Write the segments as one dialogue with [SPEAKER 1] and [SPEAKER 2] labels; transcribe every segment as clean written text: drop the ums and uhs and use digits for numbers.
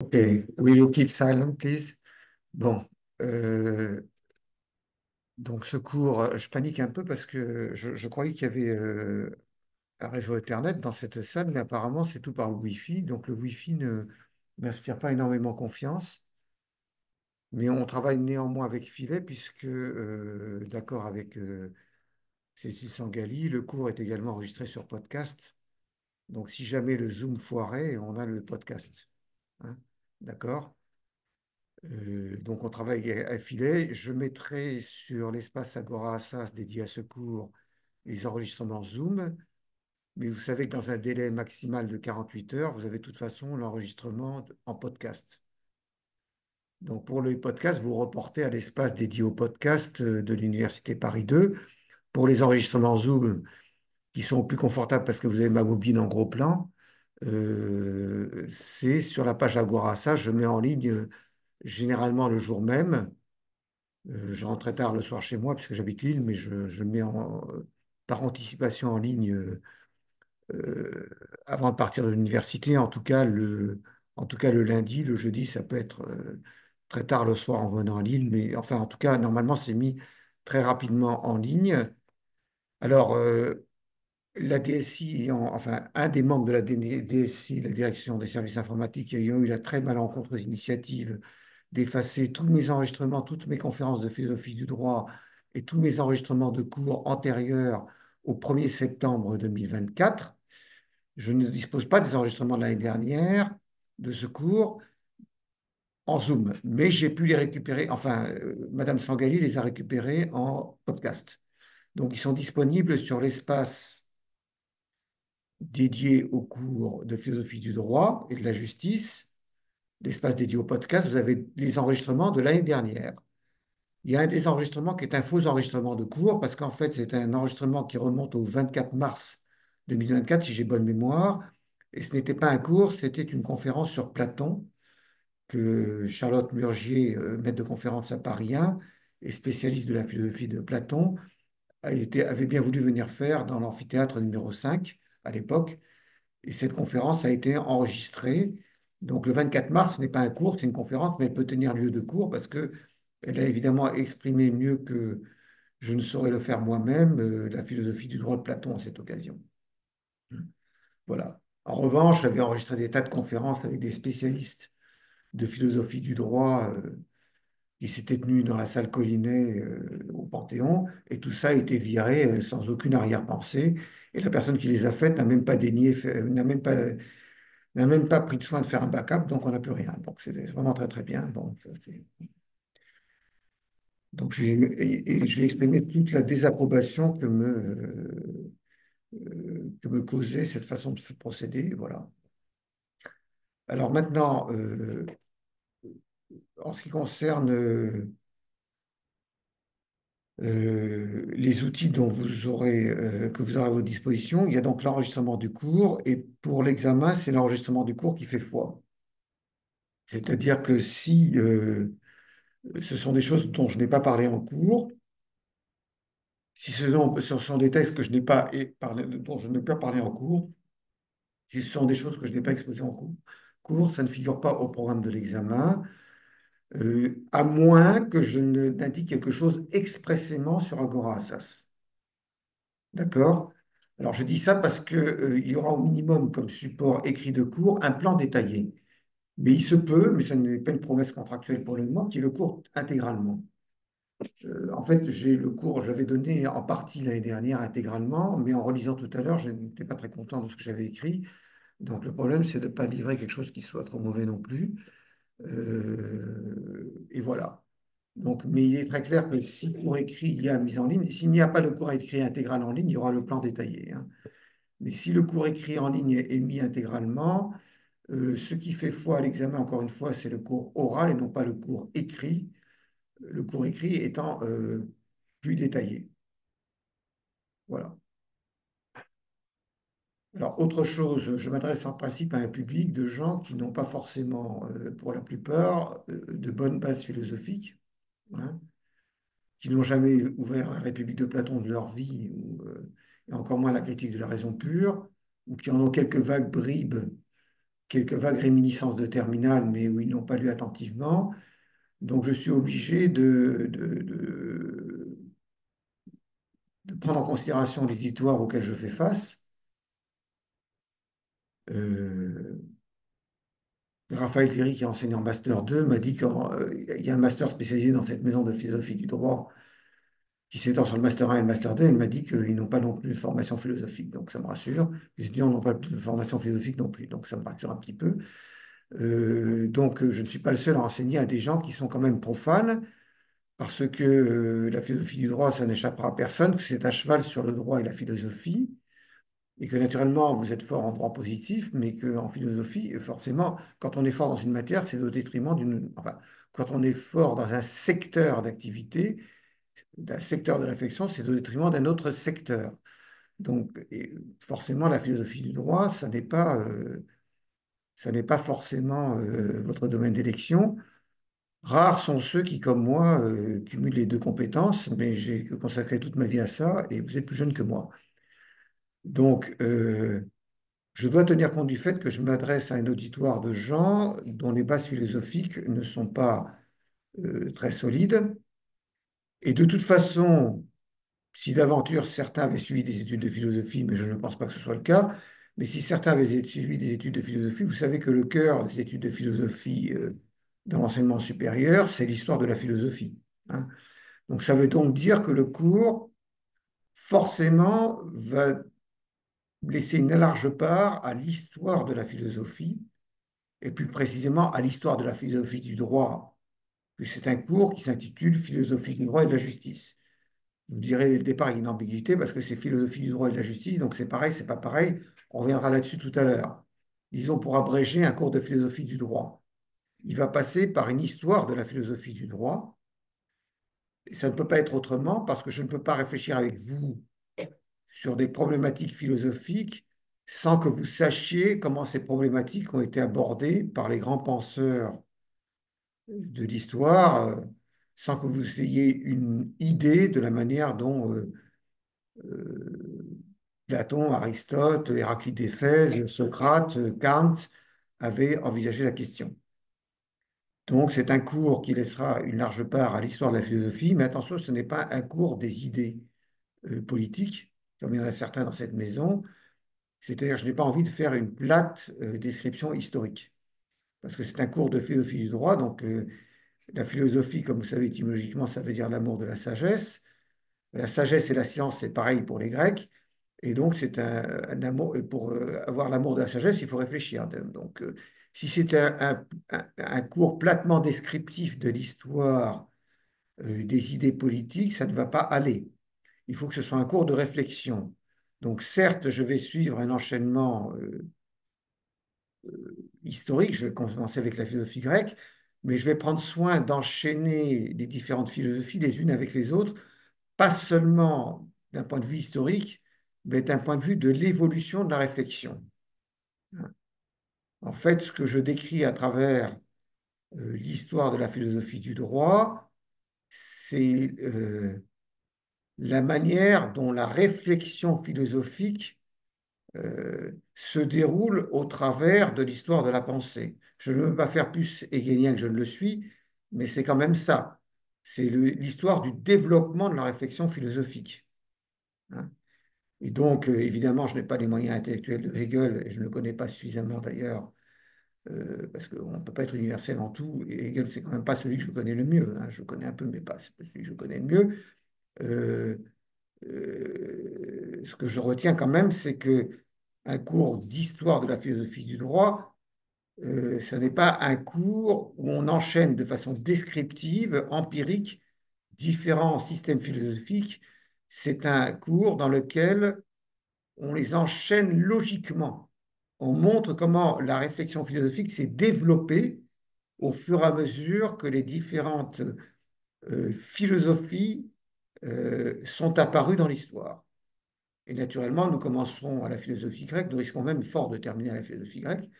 [SPEAKER 1] Okay, will you keep silent, please? Bon, euh, donc ce cours, je panique un peu parce que je croyais qu'il y avait un réseau Ethernet dans cette salle, mais apparemment c'est tout par le Wi-Fi. Donc le Wi-Fi ne m'inspire pas énormément confiance, mais on travaille néanmoins avec filet puisque, d'accord avec Cécile Sangali, le cours est également enregistré sur podcast. Donc si jamais le Zoom foirait, on a le podcast. Hein, d'accord? Donc, on travaille à filet. Je mettrai sur l'espace Agora Assas dédié à ce cours les enregistrements Zoom. Mais vous savez que dans un délai maximal de 48 heures, vous avez de toute façon l'enregistrement en podcast. Donc, pour le podcast, vous reportez à l'espace dédié au podcast de l'Université Paris 2. Pour les enregistrements Zoom, qui sont plus confortables parce que vous avez ma bobine en gros plan, c'est sur la page Agora Assas. Je mets en ligne généralement le jour même. Je rentre très tard le soir chez moi puisque j'habite Lille, mais je mets par anticipation en ligne euh, avant de partir de l'université. En tout cas, le lundi, le jeudi, ça peut être très tard le soir en venant à Lille, mais enfin, en tout cas, normalement, c'est mis très rapidement en ligne. Alors, la DSI, enfin, un des membres de la DSI, la Direction des services informatiques, ayant eu la très malencontreuse initiative d'effacer tous mes enregistrements, toutes mes conférences de philosophie du droit et tous mes enregistrements de cours antérieurs au 1er septembre 2024. Je ne dispose pas des enregistrements de l'année dernière de ce cours en Zoom, mais j'ai pu les récupérer, enfin, Madame Sangali les a récupérés en podcast. Donc, ils sont disponibles sur l'espace dédié au cours de philosophie du droit et de la justice, l'espace dédié au podcast. Vous avez les enregistrements de l'année dernière. Il y a un des enregistrements qui est un faux enregistrement de cours, parce qu'en fait, c'est un enregistrement qui remonte au 24 mars 2024, si j'ai bonne mémoire. Et ce n'était pas un cours, c'était une conférence sur Platon que Charlotte Murgier, maître de conférence à Paris 1 et spécialiste de la philosophie de Platon, avait bien voulu venir faire dans l'amphithéâtre numéro 5 à l'époque. Et cette conférence a été enregistrée. Donc le 24 mars, ce n'est pas un cours, c'est une conférence, mais elle peut tenir lieu de cours parce que elle a évidemment exprimé mieux que je ne saurais le faire moi-même la philosophie du droit de Platon à cette occasion. Voilà. En revanche, j'avais enregistré des tas de conférences avec des spécialistes de philosophie du droit qui s'étaient tenus dans la salle Collinet au Panthéon, et tout ça a été viré sans aucune arrière-pensée. Et la personne qui les a faites n'a même pas daigné, n'a même pas pris de soin de faire un backup, donc on n'a plus rien. Donc c'est vraiment très très bien. Donc et je vais exprimer toute la désapprobation que me causait cette façon de procéder. Voilà. Alors maintenant, en ce qui concerne les outils que vous aurez à votre disposition, il y a donc l'enregistrement du cours, et pour l'examen, c'est l'enregistrement du cours qui fait foi. C'est-à-dire que si ce sont des choses dont je n'ai pas parlé en cours, si ce sont des textes que je n'ai pas dont je n'ai pas parlé en cours, si ce sont des choses que je n'ai pas exposées en cours, ça ne figure pas au programme de l'examen, à moins que je n'indique quelque chose expressément sur Agora Assas. D'accord? Alors, je dis ça parce que, il y aura au minimum comme support écrit de cours un plan détaillé. Mais il se peut, mais ça n'est pas une promesse contractuelle pour le moment, qu'il y ait le cours intégralement. En fait, j'ai le cours, j'avais donné en partie l'année dernière intégralement, mais en relisant tout à l'heure, je n'étais pas très content de ce que j'avais écrit. Donc, le problème, c'est de ne pas livrer quelque chose qui soit trop mauvais non plus. Et voilà. Donc, mais il est très clair que si le cours écrit il y a mise en ligne, s'il n'y a pas le cours écrit intégral en ligne, il y aura le plan détaillé, hein. Mais si le cours écrit en ligne est mis intégralement, ce qui fait foi à l'examen, encore une fois, c'est le cours oral et non pas le cours écrit. Le cours écrit étant plus détaillé. Voilà. Alors, autre chose, je m'adresse en principe à un public de gens qui n'ont pas forcément, pour la plupart, de bonnes bases philosophiques, hein, qui n'ont jamais ouvert la République de Platon de leur vie, et encore moins la critique de la raison pure, ou qui en ont quelques vagues bribes quelques vagues réminiscences de terminale, mais où ils n'ont pas lu attentivement. Donc, je suis obligé de prendre en considération l'éditoire auquel je fais face. Euh, Raphaël Théry, qui enseigne en Master 2, m'a dit qu'il y a un master spécialisé dans cette maison de philosophie du droit qui s'étend sur le Master 1 et le Master 2. Il m'a dit qu'ils n'ont pas non plus de formation philosophique. Donc, ça me rassure. Les étudiants n'ont pas de formation philosophique non plus. Donc, ça me rassure un petit peu. Donc, je ne suis pas le seul à enseigner à des gens qui sont quand même profanes, parce que la philosophie du droit, ça n'échappera à personne, que c'est à cheval sur le droit et la philosophie, et que naturellement, vous êtes fort en droit positif, mais qu'en philosophie, forcément, quand on est fort dans une matière, c'est au détriment d'une... Enfin, quand on est fort dans un secteur d'activité, d'un secteur de réflexion, c'est au détriment d'un autre secteur. Donc, forcément, la philosophie du droit, ça n'est pas forcément votre domaine d'élection. Rares sont ceux qui, comme moi, cumulent les deux compétences, mais j'ai consacré toute ma vie à ça et vous êtes plus jeune que moi. Donc, je dois tenir compte du fait que je m'adresse à un auditoire de gens dont les bases philosophiques ne sont pas très solides. Et de toute façon, si d'aventure certains avaient suivi des études de philosophie, mais je ne pense pas que ce soit le cas, mais si certains avaient suivi des études de philosophie, vous savez que le cœur des études de philosophie dans l'enseignement supérieur, c'est l'histoire de la philosophie, hein. Donc ça veut donc dire que le cours, forcément, va laisser une large part à l'histoire de la philosophie, et plus précisément à l'histoire de la philosophie du droit, puisque c'est un cours qui s'intitule Philosophie du droit et de la justice. Vous direz dès le départ, il y a une ambiguïté parce que c'est philosophie du droit et de la justice, donc c'est pareil, c'est pas pareil. On reviendra là-dessus tout à l'heure. Disons pour abréger un cours de philosophie du droit. Il va passer par une histoire de la philosophie du droit, et ça ne peut pas être autrement parce que je ne peux pas réfléchir avec vous sur des problématiques philosophiques sans que vous sachiez comment ces problématiques ont été abordées par les grands penseurs de l'histoire, sans que vous ayez une idée de la manière dont euh, Platon, Aristote, Héraclite d'Éphèse, Socrate, Kant avaient envisagé la question. Donc, c'est un cours qui laissera une large part à l'histoire de la philosophie, mais attention, ce n'est pas un cours des idées politiques, comme il y en a certains dans cette maison. C'est-à-dire, je n'ai pas envie de faire une plate description historique, parce que c'est un cours de philosophie du droit. Donc, la philosophie, comme vous savez, étymologiquement, ça veut dire l'amour de la sagesse. La sagesse et la science, c'est pareil pour les Grecs. Et donc, c'est un amour. Et pour avoir l'amour de la sagesse, il faut réfléchir. Donc, si c'est un cours platement descriptif de l'histoire des idées politiques, ça ne va pas aller. Il faut que ce soit un cours de réflexion. Donc, certes, je vais suivre un enchaînement historique, je vais commencer avec la philosophie grecque, mais je vais prendre soin d'enchaîner les différentes philosophies les unes avec les autres, pas seulement d'un point de vue historique, mais d'un point de vue de l'évolution de la réflexion. En fait, ce que je décris à travers l'histoire de la philosophie du droit, c'est la manière dont la réflexion philosophique se déroule au travers de l'histoire de la pensée. Je ne veux pas faire plus hegelien que je ne le suis, mais c'est quand même ça. C'est l'histoire du développement de la réflexion philosophique, hein. Et donc, évidemment, je n'ai pas les moyens intellectuels de Hegel, et je ne le connais pas suffisamment d'ailleurs, parce qu'on ne peut pas être universel en tout. Et Hegel, c'est quand même pas celui que je connais le mieux, hein. Je connais un peu, mais pas celui que je connais le mieux. Euh, ce que je retiens quand même, c'est que un cours d'histoire de la philosophie du droit, ce n'est pas un cours où on enchaîne de façon descriptive, empirique, différents systèmes philosophiques. C'est un cours dans lequel on les enchaîne logiquement. On montre comment la réflexion philosophique s'est développée au fur et à mesure que les différentes philosophies sont apparues dans l'histoire. Et naturellement, nous commencerons à la philosophie grecque, nous risquons même fort de terminer à la philosophie grecque,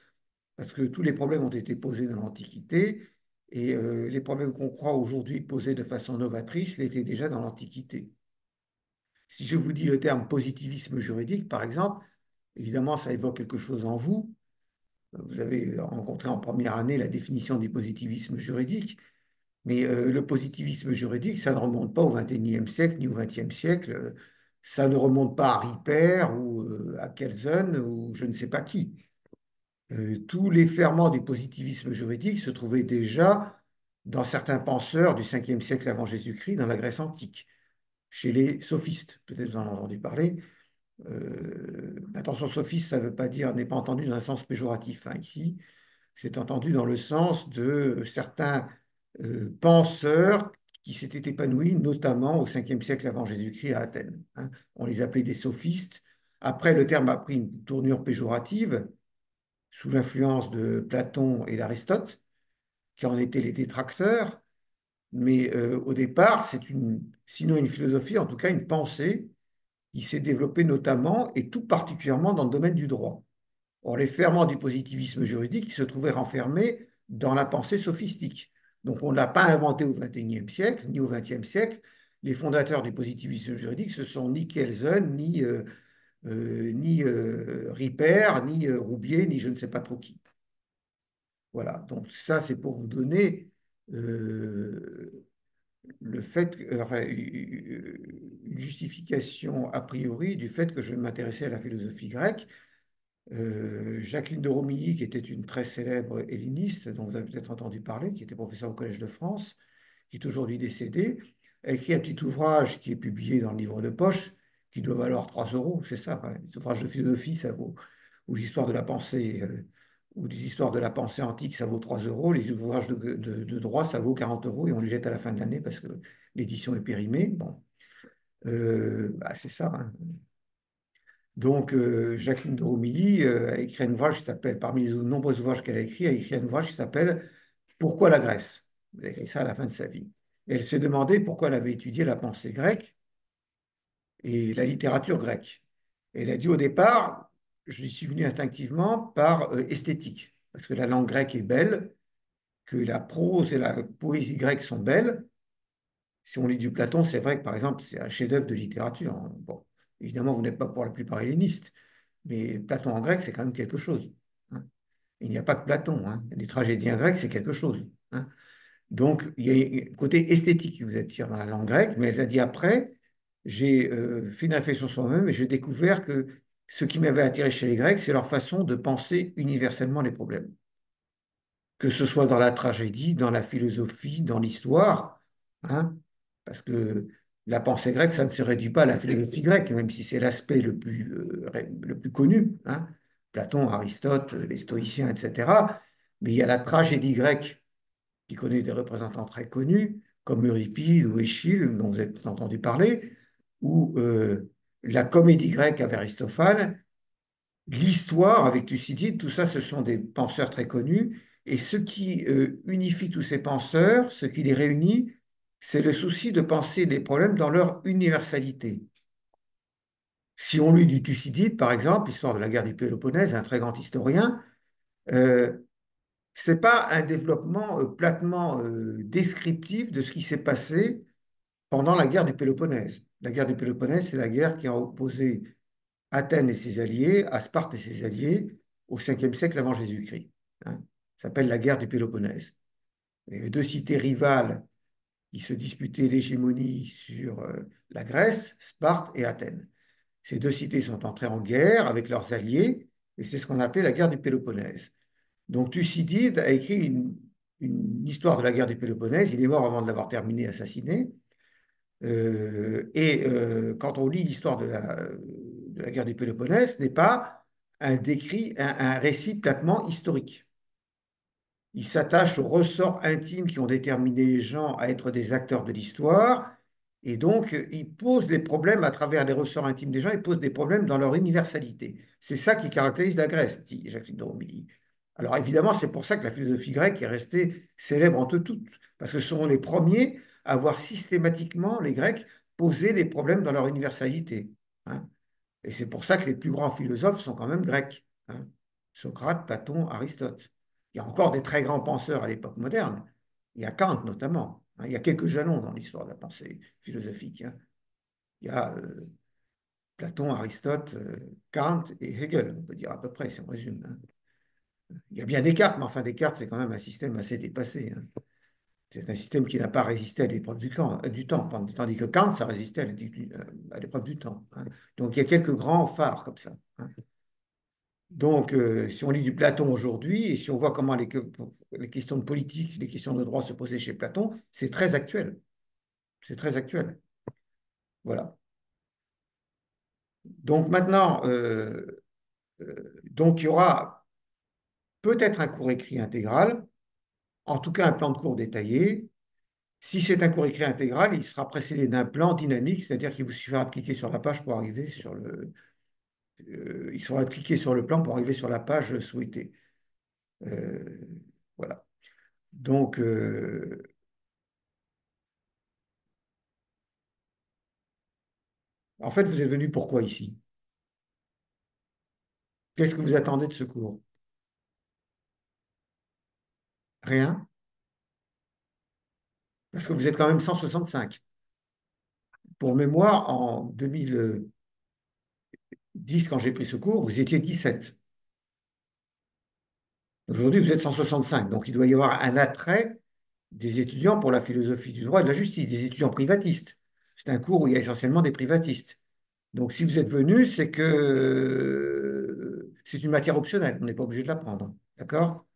[SPEAKER 1] parce que tous les problèmes ont été posés dans l'Antiquité, et les problèmes qu'on croit aujourd'hui posés de façon novatrice l'étaient déjà dans l'Antiquité. Si je vous dis le terme positivisme juridique, par exemple, évidemment, ça évoque quelque chose en vous, Vous avez rencontré en première année la définition du positivisme juridique, mais le positivisme juridique, ça ne remonte pas au XXIe siècle ni au XXe siècle. Ça ne remonte pas à Ripper ou à Kelsen ou je ne sais pas qui. Tous les ferments du positivisme juridique se trouvaient déjà dans certains penseurs du 5e siècle avant Jésus-Christ, dans la Grèce antique, chez les sophistes. Peut-être vous en avez entendu parler. Attention, sophiste, ça ne veut pas dire, n'est pas entendu dans un sens péjoratif, hein, ici. C'est entendu dans le sens de certains penseurs qui s'étaient épanouis, notamment au 5e siècle avant Jésus-Christ à Athènes, hein. On les appelait des sophistes. Après, le terme a pris une tournure péjorative sous l'influence de Platon et d'Aristote, qui en étaient les détracteurs. Mais au départ, sinon une philosophie, en tout cas une pensée qui s'est développée notamment et tout particulièrement dans le domaine du droit. Or, les ferments du positivisme juridique se trouvaient renfermés dans la pensée sophistique. Donc, on ne l'a pas inventé au XXIe siècle, ni au XXe siècle. Les fondateurs du positivisme juridique, ce sont ni Kelsen, ni Ripper, ni Roubier, ni je ne sais pas trop qui. Voilà, donc ça, c'est pour vous donner euh, le fait, enfin, une justification a priori du fait que je m'intéressais à la philosophie grecque. Jacqueline de Romilly, qui était une très célèbre helléniste, dont vous avez peut-être entendu parler, qui était professeure au Collège de France, qui est aujourd'hui décédée, a écrit un petit ouvrage qui est publié dans le livre de poche, qui doit valoir 3 euros, c'est ça, hein, les ouvrages de philosophie, ça vaut, ou l'histoire de la pensée, ou des histoires de la pensée antique, ça vaut 3 euros, les ouvrages de droit, ça vaut 40 euros, et on les jette à la fin de l'année parce que l'édition est périmée. Bon, bah, c'est ça, hein. Donc, Jacqueline de Romilly a écrit un ouvrage qui s'appelle, parmi les nombreux ouvrages qu'elle a écrit un ouvrage qui s'appelle Pourquoi la Grèce? Elle a écrit ça à la fin de sa vie. Et elle s'est demandé pourquoi elle avait étudié la pensée grecque et la littérature grecque. Et elle a dit au départ, je suis venu instinctivement par esthétique, parce que la langue grecque est belle, que la prose et la poésie grecque sont belles. Si on lit du Platon, c'est vrai que par exemple, c'est un chef-d'œuvre de littérature, hein. Bon, évidemment, vous n'êtes pas pour la plupart hellénistes, mais Platon en grec, c'est quand même quelque chose, hein. Il n'y a pas que Platon, hein. Les tragédiens grecs, c'est quelque chose, hein. Donc, il y a un côté esthétique qui vous attire dans la langue grecque, mais elle a dit après, j'ai fait une réflexion sur moi-même et j'ai découvert que ce qui m'avait attiré chez les Grecs, c'est leur façon de penser universellement les problèmes. Que ce soit dans la tragédie, dans la philosophie, dans l'histoire, hein, parce que la pensée grecque, ça ne se réduit pas à la philosophie grecque, même si c'est l'aspect le plus connu, hein. Platon, Aristote, les stoïciens, etc. Mais il y a la tragédie grecque qui connaît des représentants très connus, comme Euripide ou Échille, dont vous avez peut-être entendu parler, ou la comédie grecque avec Aristophane, l'histoire avec Thucydide, tout ça, ce sont des penseurs très connus. Et ce qui unifie tous ces penseurs, ce qui les réunit, c'est le souci de penser les problèmes dans leur universalité. Si on lit du Thucydide, par exemple, l'histoire de la guerre du Péloponnèse, un très grand historien, euh, ce n'est pas un développement platement descriptif de ce qui s'est passé pendant la guerre du Péloponnèse. La guerre du Péloponnèse, c'est la guerre qui a opposé Athènes et ses alliés à Sparte et ses alliés au 5e siècle avant Jésus-Christ, hein. Ça s'appelle la guerre du Péloponnèse. Il y avait deux cités rivales qui se disputaient l'hégémonie sur la Grèce, Sparte et Athènes. Ces deux cités sont entrées en guerre avec leurs alliés et c'est ce qu'on appelait la guerre du Péloponnèse. Donc Thucydide a écrit une histoire de la guerre du Péloponnèse. Il est mort avant de l'avoir terminé, assassiné. Quand on lit l'histoire de la guerre du Péloponnèse, ce n'est pas un récit platement historique. Il s'attache aux ressorts intimes qui ont déterminé les gens à être des acteurs de l'histoire. Et donc, il pose des problèmes à travers les ressorts intimes des gens, il pose des problèmes dans leur universalité. C'est ça qui caractérise la Grèce, dit Jacques de Romilly. Alors évidemment, c'est pour ça que la philosophie grecque est restée célèbre entre toutes, parce que ce sont les premiers à avoir systématiquement, les Grecs, posé les problèmes dans leur universalité, hein. Et c'est pour ça que les plus grands philosophes sont quand même grecs, hein. Socrate, Platon, Aristote. Il y a encore des très grands penseurs à l'époque moderne. Il y a Kant notamment, hein. Il y a quelques jalons dans l'histoire de la pensée philosophique, hein. Il y a Platon, Aristote, Kant et Hegel, on peut dire à peu près, si on résume, hein. Il y a bien Descartes, mais enfin Descartes, c'est quand même un système assez dépassé, hein. C'est un système qui n'a pas résisté à l'épreuve du temps, tandis que Kant, ça résistait à l'épreuve du temps, hein. Donc il y a quelques grands phares comme ça, hein. Donc, si on lit du Platon aujourd'hui et si on voit comment les questions de politique, les questions de droit se posaient chez Platon, c'est très actuel. C'est très actuel. Voilà. Donc maintenant, donc il y aura peut-être un cours écrit intégral, en tout cas un plan de cours détaillé. Si c'est un cours écrit intégral, il sera précédé d'un plan dynamique, c'est-à-dire qu'il vous suffira de cliquer sur la page pour arriver sur il sera de cliquer sur le plan pour arriver sur la page souhaitée. Euh, voilà. Donc, en fait, vous êtes venu pourquoi ici? Qu'est-ce que vous attendez de ce cours? Rien? Parce que vous êtes quand même 165. Pour mémoire, en 2010, quand j'ai pris ce cours, vous étiez 17. Aujourd'hui, vous êtes 165. Donc, il doit y avoir un attrait des étudiants pour la philosophie du droit et de la justice, des étudiants privatistes. C'est un cours où il y a essentiellement des privatistes. Donc, si vous êtes venu, c'est que c'est une matière optionnelle. On n'est pas obligé de l'apprendre. D'accord?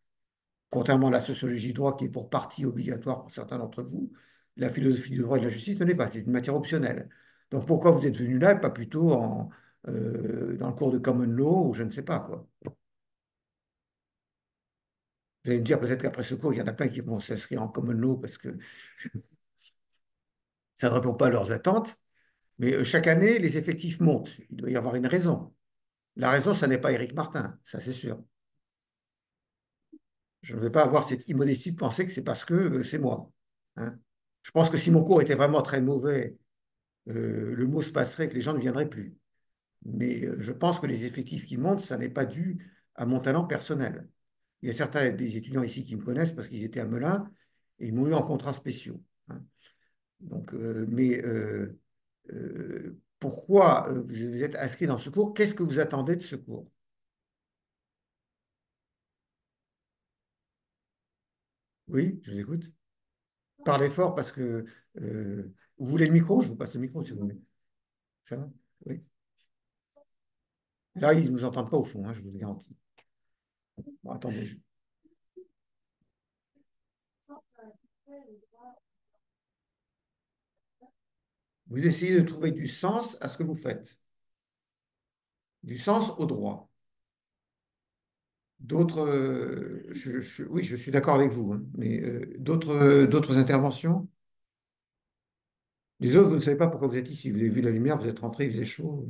[SPEAKER 1] Contrairement à la sociologie du droit qui est pour partie obligatoire pour certains d'entre vous, la philosophie du droit et de la justice ne l'est pas. C'est une matière optionnelle. Donc, pourquoi vous êtes venu là et pas plutôt dans le cours de common law ou je ne sais pas quoi? Vous allez me dire peut-être qu'après ce cours, il y en a plein qui vont s'inscrire en common law parce que ça ne répond pas à leurs attentes. Mais chaque année, les effectifs montent. Il doit y avoir une raison. La raison, ça n'est pas Éric Martin, ça c'est sûr. Je ne vais pas avoir cette immodestie de penser que c'est parce que c'est moi, hein. Je pense que si mon cours était vraiment très mauvais, le mot se passerait que les gens ne viendraient plus. Mais je pense que les effectifs qui montent, ça n'est pas dû à mon talent personnel. Il y a certains des étudiants ici qui me connaissent parce qu'ils étaient à Melun et ils m'ont eu en contrats spéciaux, hein. Donc, pourquoi vous êtes inscrit dans ce cours? Qu'est-ce que vous attendez de ce cours? Oui, je vous écoute. Parlez fort parce que vous voulez le micro? Je vous passe le micro si vous voulez. Ça va? Oui. Là, ils ne nous entendent pas au fond, hein, je vous le garantis. Bon, attendez. Vous essayez de trouver du sens à ce que vous faites, du sens au droit. D'autres, oui, je suis d'accord avec vous, hein, mais d'autres interventions? Les autres, vous ne savez pas pourquoi vous êtes ici. Vous avez vu la lumière, vous êtes rentré, il faisait chaud.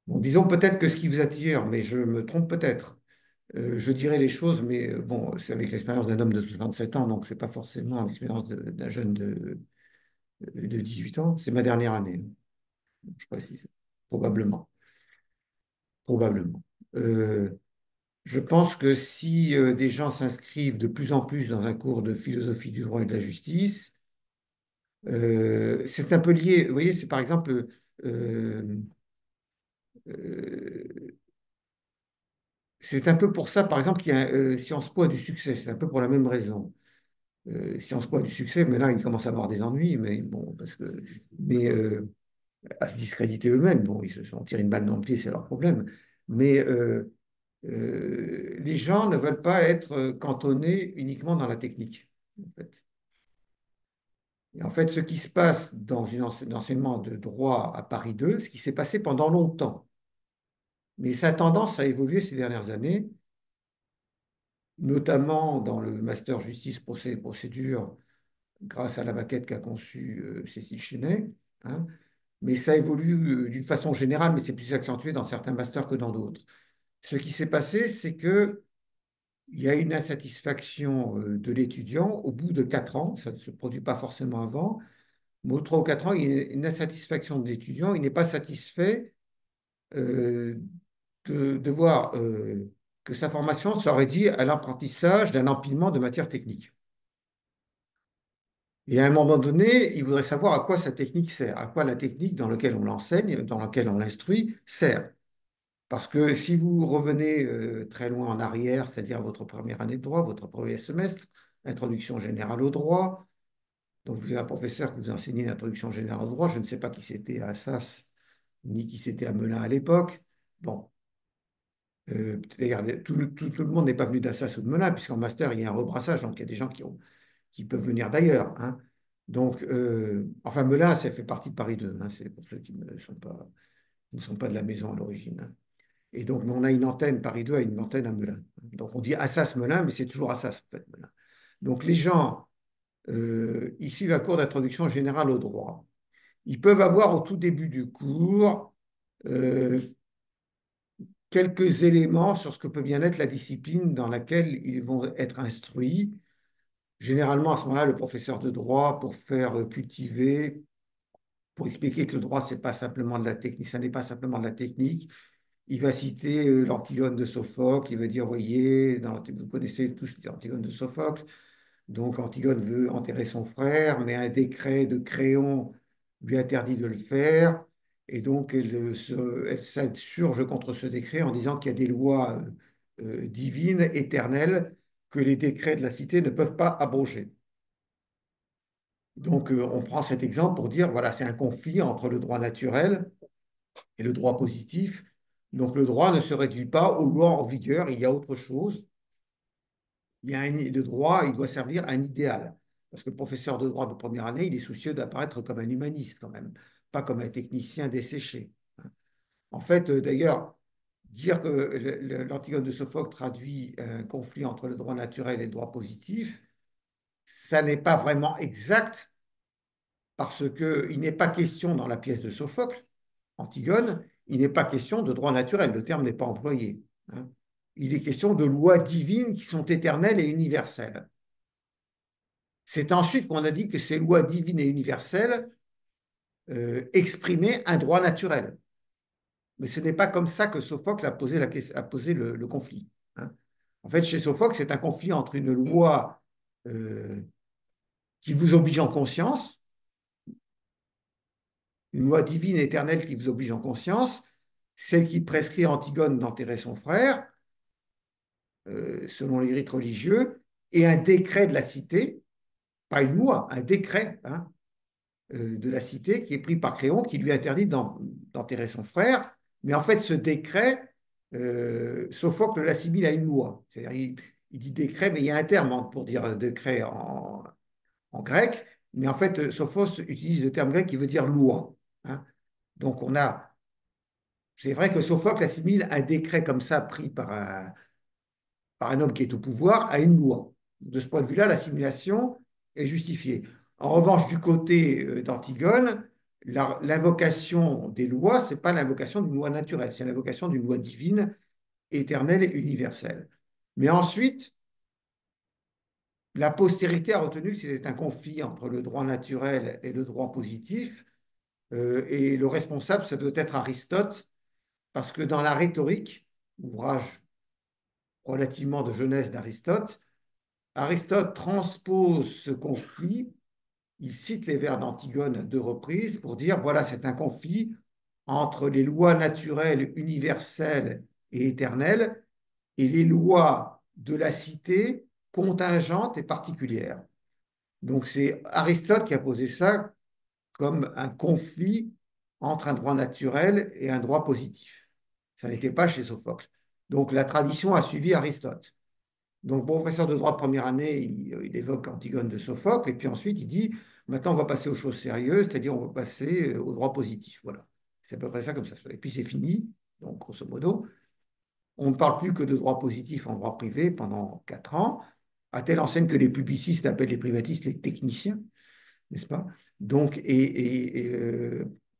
[SPEAKER 1] Bon, disons peut-être que ce qui vous attire, mais je me trompe peut-être. Je dirais les choses, mais bon, c'est avec l'expérience d'un homme de 67 ans, donc c'est pas forcément l'expérience d'un jeune de 18 ans. C'est ma dernière année, hein, je précise. Probablement. Probablement. Euh, je pense que si des gens s'inscrivent de plus en plus dans un cours de philosophie du droit et de la justice, c'est un peu lié. Vous voyez, c'est par exemple, euh, euh, c'est un peu pour ça, par exemple, qu'il y a Sciences Po a du succès. C'est un peu pour la même raison. Sciences Po a du succès, mais là, ils commencent à avoir des ennuis, mais bon, mais à se discréditer eux-mêmes. Bon, ils se sont tirés une balle dans le pied, c'est leur problème. Mais les gens ne veulent pas être cantonnés uniquement dans la technique, en fait. Et en fait, ce qui se passe dans l'enseignement de droit à Paris 2, ce qui s'est passé pendant longtemps, mais ça a tendance à évoluer ces dernières années, notamment dans le master justice procédure, grâce à la maquette qu'a conçue Cécile Chenet, hein. Mais ça évolue d'une façon générale, mais c'est plus accentué dans certains masters que dans d'autres. Ce qui s'est passé, c'est que il y a une insatisfaction de l'étudiant au bout de 4 ans, ça ne se produit pas forcément avant, mais au 3 ou 4 ans, il y a une insatisfaction de l'étudiant, il n'est pas satisfait euh, de voir que sa formation serait due à l'apprentissage d'un empilement de matières techniques. Et à un moment donné, il voudrait savoir à quoi sa technique sert, à quoi la technique dans laquelle on l'enseigne, dans laquelle on l'instruit, sert. Parce que si vous revenez très loin en arrière, c'est-à-dire votre première année de droit, votre premier semestre, introduction générale au droit, donc vous avez un professeur qui vous enseignait l'introduction générale au droit, je ne sais pas qui c'était à Assas, ni qui c'était à Melun à l'époque. Bon, regardez, tout le monde n'est pas venu d'Assas ou de Melun, puisqu'en master, il y a un rebrassage, donc il y a des gens qui peuvent venir d'ailleurs, hein. Donc, enfin, Melun, ça fait partie de Paris 2, hein, c'est pour ceux qui ne sont pas de la maison à l'origine, hein. Et donc, on a une antenne, Paris 2 a une antenne à Melun. Donc, on dit Assas-Melun, mais c'est toujours Assas, en fait, Melun. Donc, les gens, ils suivent un cours d'introduction générale au droit. Ils peuvent avoir au tout début du cours euh, quelques éléments sur ce que peut bien être la discipline dans laquelle ils vont être instruits. Généralement, à ce moment-là, le professeur de droit, pour faire cultiver, pour expliquer que le droit, c'est pas simplement de la technique, ça n'est pas simplement de la technique, il va citer l'Antigone de Sophocle, il va dire, voyez, vous connaissez tous l'Antigone de Sophocle, donc Antigone veut enterrer son frère, mais un décret de Créon lui interdit de le faire, et donc elle s'insurge contre ce décret en disant qu'il y a des lois divines, éternelles, que les décrets de la cité ne peuvent pas abroger. Donc on prend cet exemple pour dire, voilà, c'est un conflit entre le droit naturel et le droit positif. Donc le droit ne se réduit pas aux lois en vigueur, il y a autre chose. Le droit, il doit servir à un idéal. Parce que le professeur de droit de première année, il est soucieux d'apparaître comme un humaniste quand même, pas comme un technicien desséché. En fait, d'ailleurs, dire que l'Antigone de Sophocle traduit un conflit entre le droit naturel et le droit positif, ça n'est pas vraiment exact parce qu'il n'est pas question dans la pièce de Sophocle, Antigone, il n'est pas question de droit naturel, le terme n'est pas employé, hein. Il est question de lois divines qui sont éternelles et universelles. C'est ensuite qu'on a dit que ces lois divines et universelles exprimaient un droit naturel. Mais ce n'est pas comme ça que Sophocle a posé le conflit, hein. En fait, chez Sophocle, c'est un conflit entre une loi euh, qui vous oblige en conscience, une loi divine et éternelle qui vous oblige en conscience, celle qui prescrit à Antigone d'enterrer son frère, selon les rites religieux, et un décret de la cité, pas une loi, un décret, hein, de la cité qui est pris par Créon, qui lui interdit d'enterrer son frère. Mais en fait, ce décret, Sophocle l'assimile à une loi. C'est-à-dire, il dit décret, mais il y a un terme pour dire décret en grec. Mais en fait, Sophos utilise le terme grec qui veut dire loi, hein. Donc, c'est vrai que Sophocle assimile un décret comme ça pris par un homme qui est au pouvoir à une loi. De ce point de vue-là, l'assimilation est justifiée. En revanche, du côté d'Antigone, l'invocation des lois, ce n'est pas l'invocation d'une loi naturelle, c'est l'invocation d'une loi divine, éternelle et universelle. Mais ensuite, la postérité a retenu que c'était un conflit entre le droit naturel et le droit positif, et le responsable, ça doit être Aristote, parce que dans la rhétorique, ouvrage relativement de jeunesse d'Aristote, Aristote transpose ce conflit, il cite les vers d'Antigone à deux reprises pour dire, voilà, c'est un conflit entre les lois naturelles universelles et éternelles et les lois de la cité contingentes et particulières. Donc c'est Aristote qui a posé ça comme un conflit entre un droit naturel et un droit positif. Ça n'était pas chez Sophocle. Donc la tradition a suivi Aristote. Donc, professeur de droit de première année, il évoque Antigone de Sophocle, et puis ensuite il dit, maintenant on va passer aux choses sérieuses, c'est-à-dire on va passer au droit positif. Voilà. C'est à peu près ça comme ça. Et puis c'est fini, donc grosso modo. On ne parle plus que de droit positif en droit privé pendant 4 ans, à telle enseigne que les publicistes appellent les privatistes les techniciens, n'est-ce pas? Donc,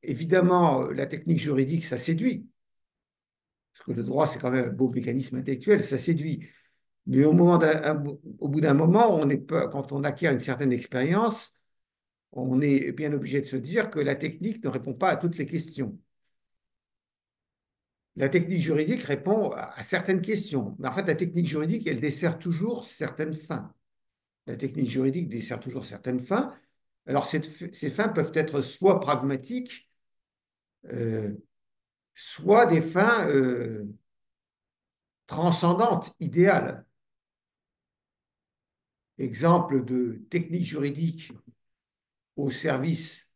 [SPEAKER 1] évidemment, la technique juridique, ça séduit, parce que le droit, c'est quand même un beau mécanisme intellectuel, ça séduit. Mais au bout d'un moment, on n'est pas, quand on acquiert une certaine expérience, on est bien obligé de se dire que la technique ne répond pas à toutes les questions. La technique juridique répond à certaines questions. Mais en fait, la technique juridique, elle dessert toujours certaines fins. La technique juridique dessert toujours certaines fins, Alors, ces fins peuvent être soit pragmatiques, euh, soit des fins transcendantes, idéales. Exemple de technique juridique au service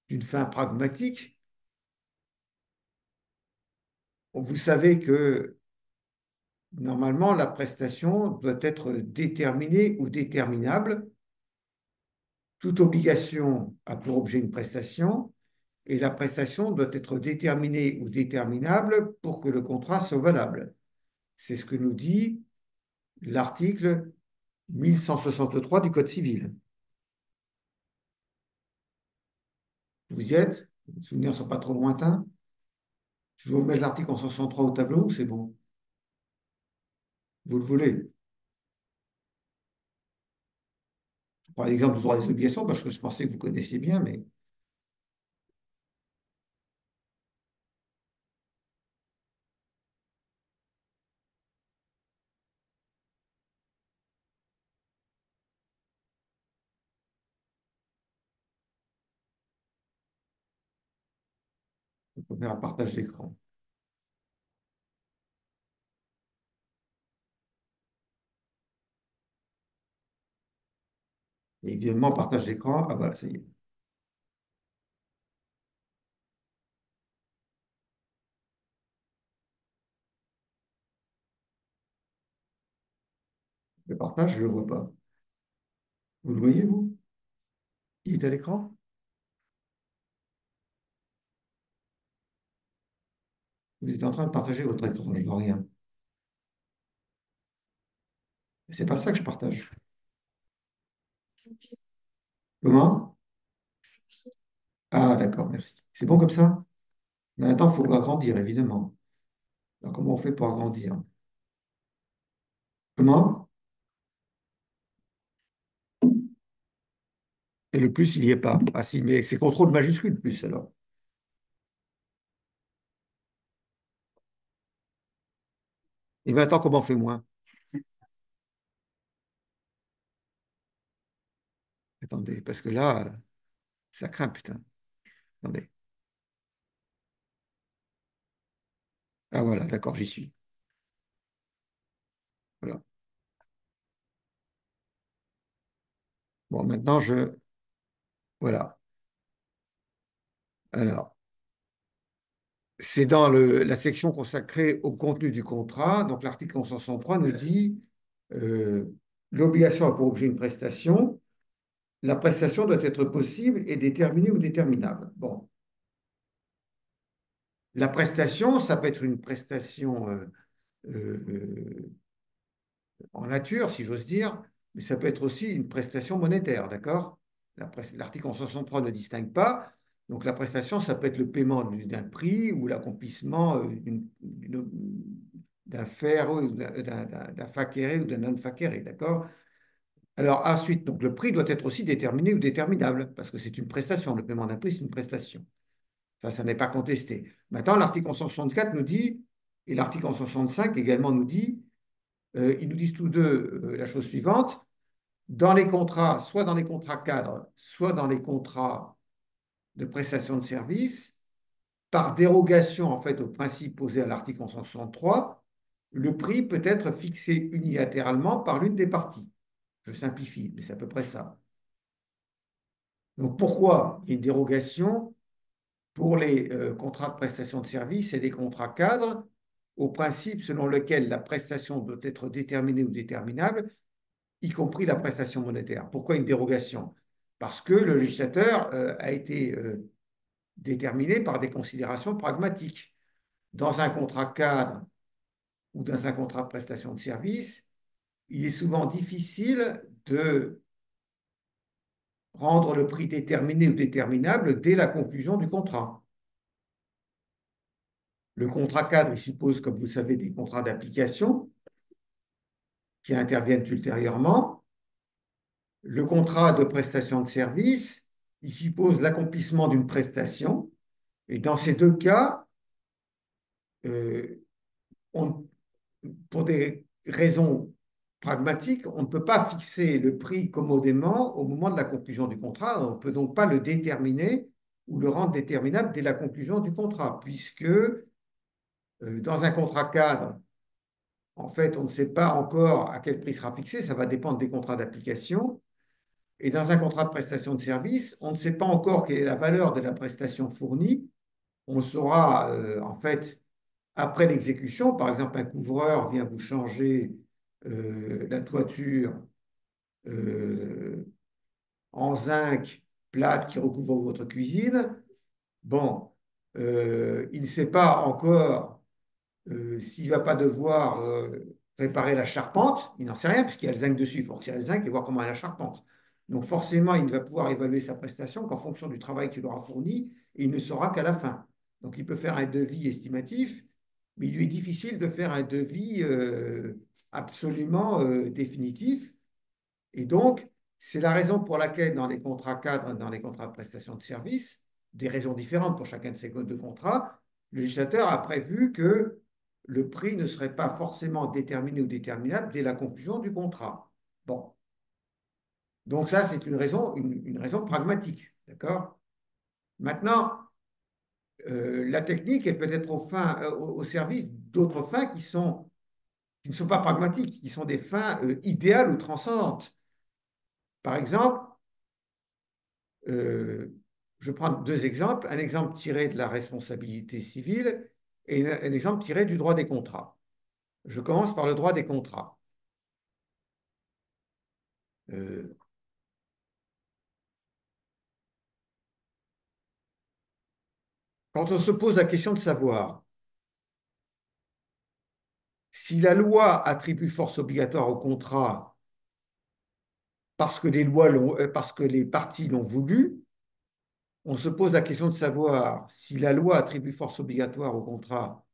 [SPEAKER 1] d'une fin pragmatique. Vous savez que normalement, la prestation doit être déterminée ou déterminable. Toute obligation a pour objet une prestation et la prestation doit être déterminée ou déterminable pour que le contrat soit valable. C'est ce que nous dit l'article 1163 du Code civil. Vous y êtes? Les souvenirs ne sont pas trop lointains? Je vais vous mettre l'article 163 au tableau, c'est bon. Vous le voulez? Je prends l'exemple du droit des obligations parce que je pensais que vous connaissiez bien, mais on peut faire un partage d'écran. Et évidemment, partage d'écran, ah voilà, ça y est. Le partage, je ne le vois pas. Vous le voyez, vous? Il est à l'écran? Vous êtes en train de partager votre écran, je ne vois rien. C'est pas ça que je partage. Comment? Ah, d'accord, merci. C'est bon comme ça? Mais attends, il faut agrandir, évidemment. Alors, comment on fait pour agrandir? Comment? Et le plus, il n'y est pas. Ah si, mais c'est contrôle majuscule plus, alors. Et maintenant, comment on fait moins? Attendez, parce que là, ça craint, putain. Attendez. Ah voilà, d'accord, j'y suis. Voilà. Bon, maintenant, je... Voilà. Alors, c'est dans la section consacrée au contenu du contrat. Donc, l'article 163 nous dit euh, l'obligation a pour objet une prestation. La prestation doit être possible et déterminée ou déterminable. Bon, la prestation, ça peut être une prestation euh, en nature, si j'ose dire, mais ça peut être aussi une prestation monétaire, d'accord? L'article 163 ne distingue pas. Donc la prestation, ça peut être le paiement d'un prix ou l'accomplissement d'un faire ou d'un facere ou d'un non-facere, d'accord? Alors ensuite, donc le prix doit être aussi déterminé ou déterminable, parce que c'est une prestation. Le paiement d'un prix, c'est une prestation. Ça n'est pas contesté. Maintenant, l'article 164 nous dit, et l'article 165 également nous dit, ils nous disent tous deux la chose suivante. Dans les contrats, soit dans les contrats cadres, soit dans les contrats de prestation de services, par dérogation en fait au principe posé à l'article 163, le prix peut être fixé unilatéralement par l'une des parties. Je simplifie, mais c'est à peu près ça. Donc pourquoi il y a une dérogation pour les contrats de prestation de services et des contrats cadres au principe selon lequel la prestation doit être déterminée ou déterminable, y compris la prestation monétaire. Pourquoi une dérogation? Parce que le législateur a été déterminé par des considérations pragmatiques. Dans un contrat cadre ou dans un contrat de prestation de service, il est souvent difficile de rendre le prix déterminé ou déterminable dès la conclusion du contrat. Le contrat cadre, il suppose, comme vous savez, des contrats d'application qui interviennent ultérieurement. Le contrat de prestation de service, il suppose l'accomplissement d'une prestation. Et dans ces deux cas, euh, on, pour des raisons pragmatique, on ne peut pas fixer le prix commodément au moment de la conclusion du contrat. On ne peut donc pas le déterminer ou le rendre déterminable dès la conclusion du contrat, puisque dans un contrat cadre, en fait, on ne sait pas encore à quel prix sera fixé, ça va dépendre des contrats d'application. Et dans un contrat de prestation de service, on ne sait pas encore quelle est la valeur de la prestation fournie. On saura, en fait, après l'exécution. Par exemple, un couvreur vient vous changer la toiture euh, en zinc plate qui recouvre votre cuisine. Bon, il ne sait pas encore s'il ne va pas devoir réparer la charpente. Il n'en sait rien puisqu'il y a le zinc dessus. Il faut retirer le zinc et voir comment est la charpente. Donc forcément, il ne va pouvoir évaluer sa prestation qu'en fonction du travail qu'il aura fourni et il ne saura qu'à la fin. Donc il peut faire un devis estimatif, mais il lui est difficile de faire un devis absolument définitif. Et donc, c'est la raison pour laquelle dans les contrats cadres, dans les contrats de prestation de services, des raisons différentes pour chacun de ces codes de contrat, le législateur a prévu que le prix ne serait pas forcément déterminé ou déterminable dès la conclusion du contrat. Bon, donc ça, c'est une raison pragmatique, d'accord? Maintenant, la technique, elle peut être au service d'autres fins qui ne sont pas pragmatiques, qui sont des fins idéales ou transcendantes. Par exemple, je prends deux exemples, un exemple tiré de la responsabilité civile et un exemple tiré du droit des contrats. Je commence par le droit des contrats. Euh, Quand on se pose la question de savoir si la loi attribue force obligatoire au contrat parce que parce que les parties l'ont voulu, on se pose la question de savoir si la loi attribue force obligatoire au contrat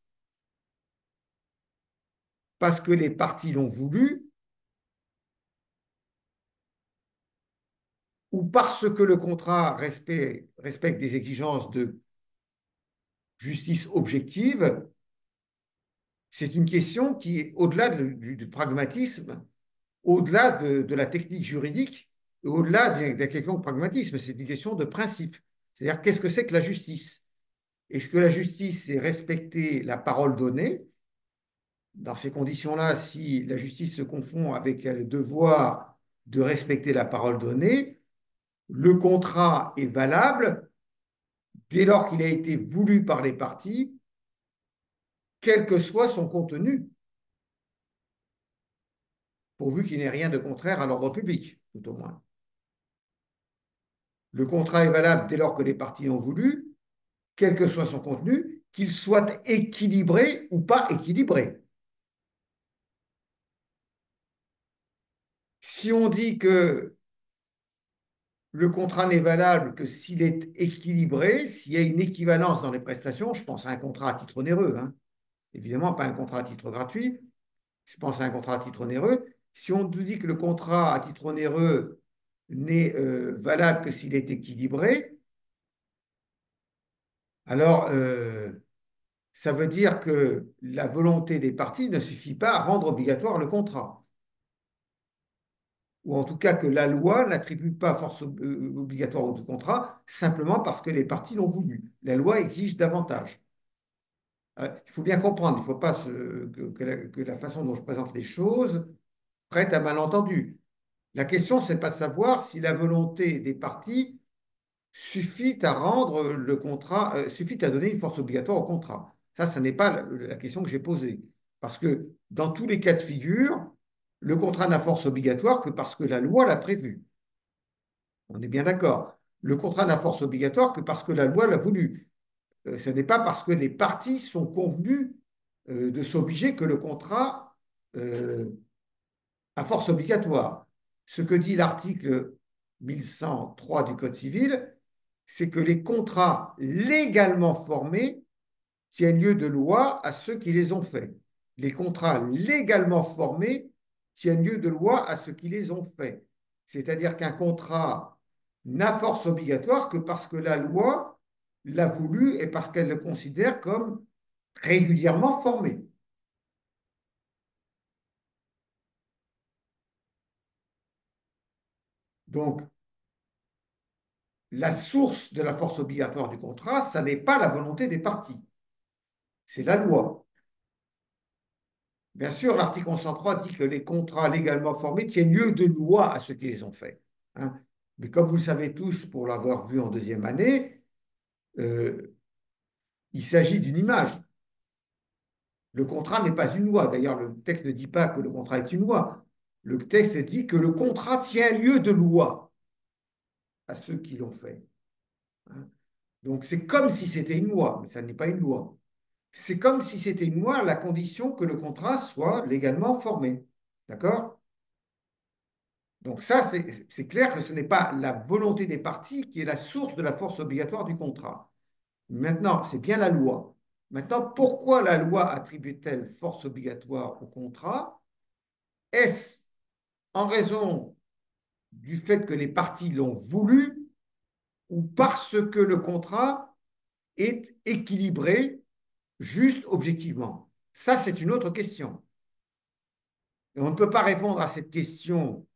[SPEAKER 1] parce que les parties l'ont voulu ou parce que le contrat respecte des exigences de justice objective. C'est une question qui est au-delà du pragmatisme, au-delà de la technique juridique, au-delà d'un quelconque pragmatisme. C'est une question de principe. C'est-à-dire, qu'est-ce que c'est que la justice? Est-ce que la justice, c'est respecter la parole donnée? Dans ces conditions-là, si la justice se confond avec le devoir de respecter la parole donnée, le contrat est valable dès lors qu'il a été voulu par les parties, quel que soit son contenu, pourvu qu'il n'y ait rien de contraire à l'ordre public, tout au moins. Le contrat est valable dès lors que les parties ont voulu, quel que soit son contenu, qu'il soit équilibré ou pas équilibré. Si on dit que le contrat n'est valable que s'il est équilibré, s'il y a une équivalence dans les prestations, je pense à un contrat à titre onéreux, hein, évidemment pas un contrat à titre gratuit, je pense à un contrat à titre onéreux. Si on nous dit que le contrat à titre onéreux n'est valable que s'il est équilibré, alors ça veut dire que la volonté des parties ne suffit pas à rendre obligatoire le contrat. Ou en tout cas que la loi n'attribue pas force obligatoire au contrat simplement parce que les parties l'ont voulu. La loi exige davantage. Il faut bien comprendre, il ne faut pas que la façon dont je présente les choses prête à malentendu. La question, c'est pas de savoir si la volonté des parties suffit à rendre le contrat, suffit à donner une force obligatoire au contrat. Ça n'est pas la question que j'ai posée. Parce que dans tous les cas de figure, le contrat n'a force obligatoire que parce que la loi l'a prévu. On est bien d'accord. Le contrat n'a force obligatoire que parce que la loi l'a voulu. Ce n'est pas parce que les parties sont convenues de s'obliger que le contrat a force obligatoire. Ce que dit l'article 1103 du Code civil, c'est que les contrats légalement formés tiennent lieu de loi à ceux qui les ont faits. Les contrats légalement formés tiennent lieu de loi à ceux qui les ont faits. C'est-à-dire qu'un contrat n'a force obligatoire que parce que la loi l'a voulu et parce qu'elle le considère comme régulièrement formé. Donc, la source de la force obligatoire du contrat, ça n'est pas la volonté des parties, c'est la loi. Bien sûr, l'article 103 dit que les contrats légalement formés tiennent lieu de loi à ceux qui les ont faits, hein. Mais comme vous le savez tous, pour l'avoir vu en deuxième année, euh, il s'agit d'une image. Le contrat n'est pas une loi. D'ailleurs, le texte ne dit pas que le contrat est une loi. Le texte dit que le contrat tient lieu de loi à ceux qui l'ont fait, hein. Donc, c'est comme si c'était une loi, mais ça n'est pas une loi. C'est comme si c'était une loi à la condition que le contrat soit légalement formé. D'accord? Donc ça, c'est clair que ce n'est pas la volonté des parties qui est la source de la force obligatoire du contrat. Maintenant, c'est bien la loi. Maintenant, pourquoi la loi attribue-t-elle force obligatoire au contrat? Est-ce en raison du fait que les parties l'ont voulu ou parce que le contrat est équilibré, juste objectivement? Ça, c'est une autre question. Et on ne peut pas répondre à cette question.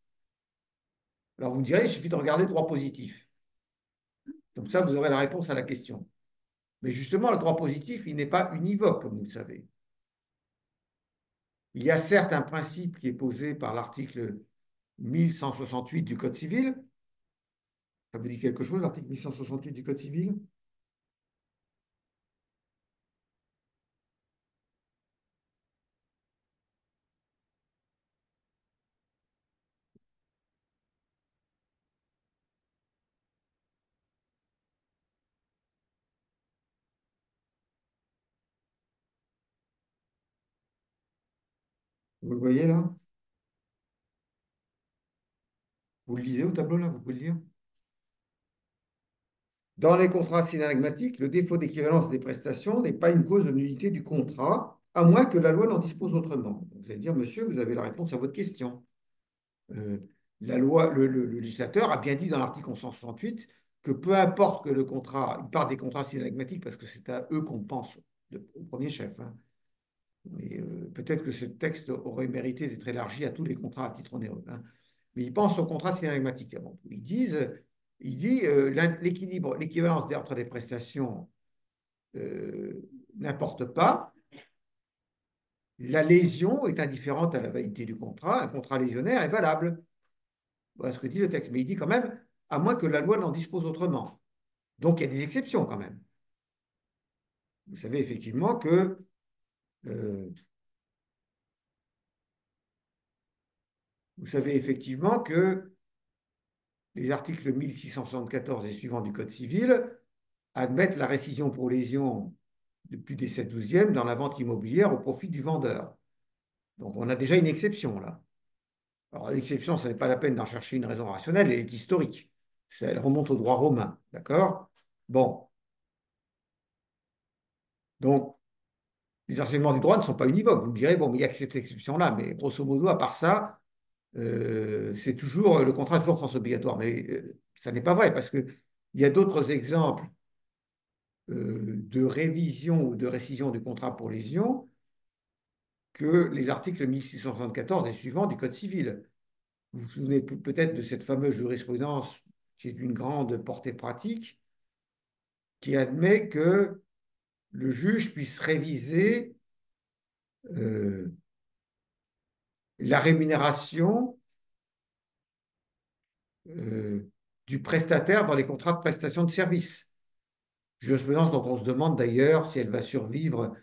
[SPEAKER 1] Alors vous me direz, il suffit de regarder le droit positif. Comme ça, vous aurez la réponse à la question. Mais justement, le droit positif, il n'est pas univoque, comme vous le savez. Il y a certes un principe qui est posé par l'article 1168 du Code civil. Ça vous dit quelque chose, l'article 1168 du Code civil? Vous le voyez là? Vous le lisez au tableau là, vous pouvez le lire? Dans les contrats synalagmatiques, le défaut d'équivalence des prestations n'est pas une cause de nullité du contrat, à moins que la loi n'en dispose autrement. Vous allez dire, monsieur, vous avez la réponse à votre question. Euh, la loi, le législateur a bien dit dans l'article 168 que peu importe que le contrat, il parle des contrats synalagmatiques parce que c'est à eux qu'on pense au premier chef, hein. Mais peut-être que ce texte aurait mérité d'être élargi à tous les contrats à titre onéreux, hein. Mais ils pensent aux contrats synalagmatiques avant tout. Il dit l'équilibre, l'équivalence entre des prestations n'importe pas. La lésion est indifférente à la validité du contrat. Un contrat lésionnaire est valable. Voilà ce que dit le texte. Mais il dit quand même, à moins que la loi n'en dispose autrement. Donc il y a des exceptions quand même. Vous savez effectivement que euh, vous savez effectivement que les articles 1674 et suivants du Code civil admettent la récision pour lésion depuis des 7/12 dans la vente immobilière au profit du vendeur. Donc on a déjà une exception là. Alors l'exception, ce n'est pas la peine d'en chercher une raison rationnelle, elle est historique. Elle remonte au droit romain, d'accord? Bon, donc les enseignements du droit ne sont pas univoques. Vous me direz, bon, mais il n'y a que cette exception-là, mais grosso modo, à part ça, c'est toujours le contrat est toujours force obligatoire. Mais ça n'est pas vrai parce que il y a d'autres exemples de révision ou de récision du contrat pour lésion que les articles 1674 et suivants du Code civil. Vous vous souvenez peut-être de cette fameuse jurisprudence qui est d'une grande portée pratique, qui admet que le juge puisse réviser euh, la rémunération euh, du prestataire dans les contrats de prestation de services. Jurisprudence dont on se demande d'ailleurs si elle va survivre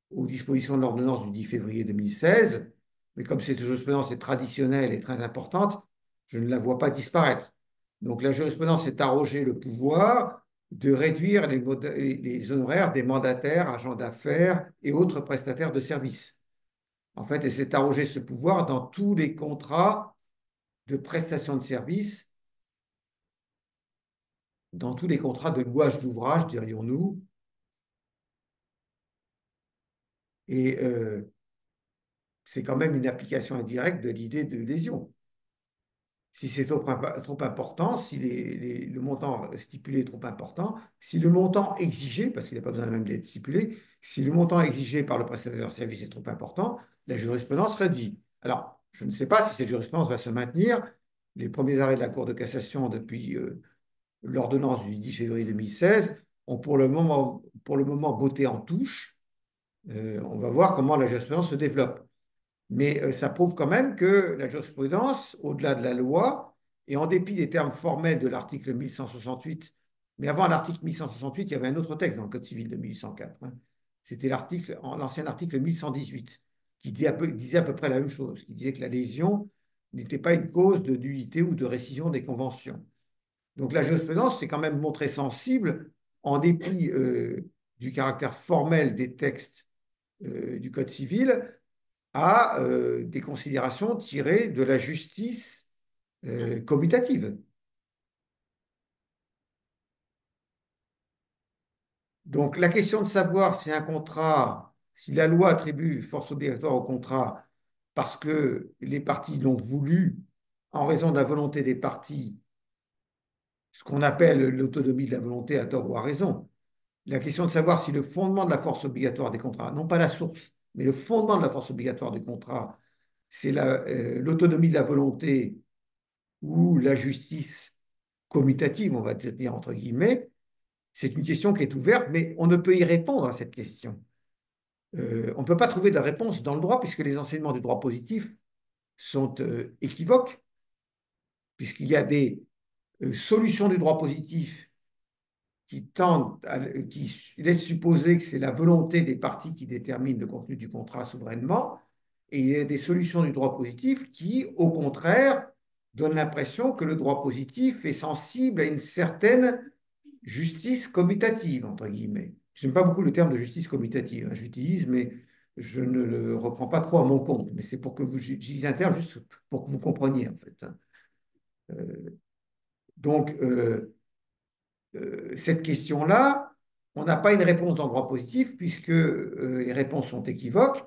[SPEAKER 1] aux dispositions de l'ordonnance du 10 février 2016, mais comme cette jurisprudence est traditionnelle et très importante, je ne la vois pas disparaître. Donc la jurisprudence s'est arrogé le pouvoir de réduire les honoraires des mandataires, agents d'affaires et autres prestataires de services. En fait, elle s'est arrogé ce pouvoir dans tous les contrats de prestation de services, dans tous les contrats de louage d'ouvrage, dirions-nous. Et c'est quand même une application indirecte de l'idée de lésion. Si c'est trop important, si le montant stipulé est trop important, si le montant exigé, parce qu'il n'y a pas besoin même d'être stipulé, si le montant exigé par le prestataire de service est trop important, la jurisprudence redit. Alors, je ne sais pas si cette jurisprudence va se maintenir, les premiers arrêts de la Cour de cassation depuis l'ordonnance du 10 février 2016 ont pour le moment botté en touche. On va voir comment la jurisprudence se développe. Mais ça prouve quand même que la jurisprudence, au-delà de la loi, et en dépit des termes formels de l'article 1168, mais avant l'article 1168, il y avait un autre texte dans le Code civil de 1804. Hein. C'était l'ancien article 1118, qui disait à peu près la même chose, qui disait que la lésion n'était pas une cause de nullité ou de rescission des conventions. Donc la jurisprudence s'est quand même montrée sensible, en dépit du caractère formel des textes du Code civil, à des considérations tirées de la justice commutative. Donc la question de savoir si un contrat, si la loi attribue force obligatoire au contrat parce que les parties l'ont voulu en raison de la volonté des parties, ce qu'on appelle l'autonomie de la volonté à tort ou à raison, la question de savoir si le fondement de la force obligatoire des contrats, non pas la source, mais le fondement de la force obligatoire du contrat, c'est l'autonomie de la volonté ou la justice commutative, on va dire entre guillemets, c'est une question qui est ouverte, mais on ne peut y répondre à cette question. On ne peut pas trouver de réponse dans le droit puisque les enseignements du droit positif sont équivoques, puisqu'il y a des solutions du droit positif qui laissent supposer que c'est la volonté des parties qui détermine le contenu du contrat souverainement, et il y a des solutions du droit positif qui, au contraire, donnent l'impression que le droit positif est sensible à une certaine justice commutative, entre guillemets. Je n'aime pas beaucoup le terme de justice commutative, hein, j'utilise, mais je ne le reprends pas trop à mon compte. Mais c'est pour que vous, j'utilise un terme juste pour que vous compreniez, en fait. Hein. Donc, cette question-là, on n'a pas une réponse dans le droit positif puisque les réponses sont équivoques.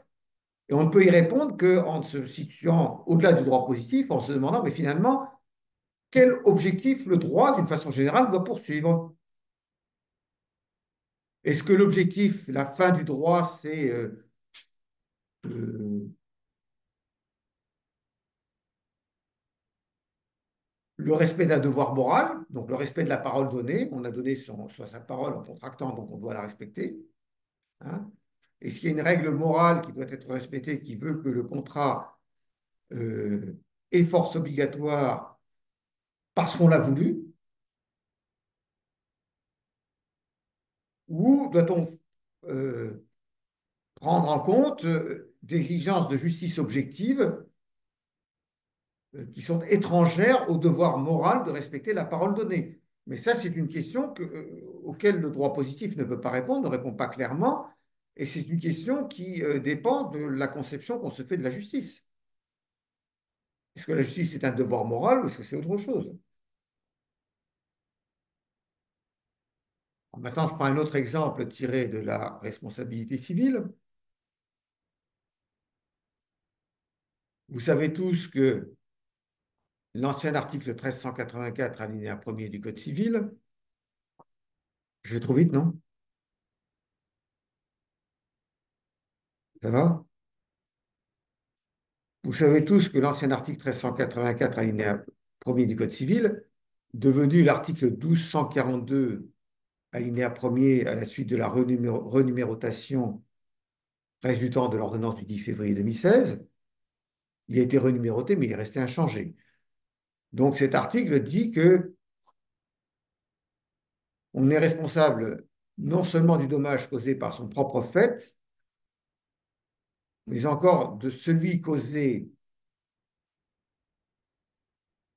[SPEAKER 1] Et on ne peut y répondre qu'en se situant au-delà du droit positif, en se demandant, mais finalement, quel objectif le droit, d'une façon générale, doit poursuivre? Est-ce que l'objectif, la fin du droit, c'est euh, le respect d'un devoir moral, donc le respect de la parole donnée? On a donné sa parole en contractant, donc on doit la respecter. Hein. Est-ce qu'il y a une règle morale qui doit être respectée, qui veut que le contrat ait force obligatoire parce qu'on l'a voulu? Ou doit-on prendre en compte des exigences de justice objective qui sont étrangères au devoir moral de respecter la parole donnée. Mais ça, c'est une question auquel le droit positif ne peut pas répondre, ne répond pas clairement, et c'est une question qui dépend de la conception qu'on se fait de la justice. Est-ce que la justice est un devoir moral ou est-ce que c'est autre chose? Maintenant, je prends un autre exemple tiré de la responsabilité civile. Vous savez tous que l'ancien article 1384, alinéa 1er du Code civil, je vais trop vite, non? Ça va? Vous savez tous que l'ancien article 1384, alinéa 1er du Code civil, devenu l'article 1242, alinéa 1er, à la suite de la renumérotation résultant de l'ordonnance du 10 février 2016, il a été renuméroté, mais il est resté inchangé. Donc cet article dit que on est responsable non seulement du dommage causé par son propre fait, mais encore de celui causé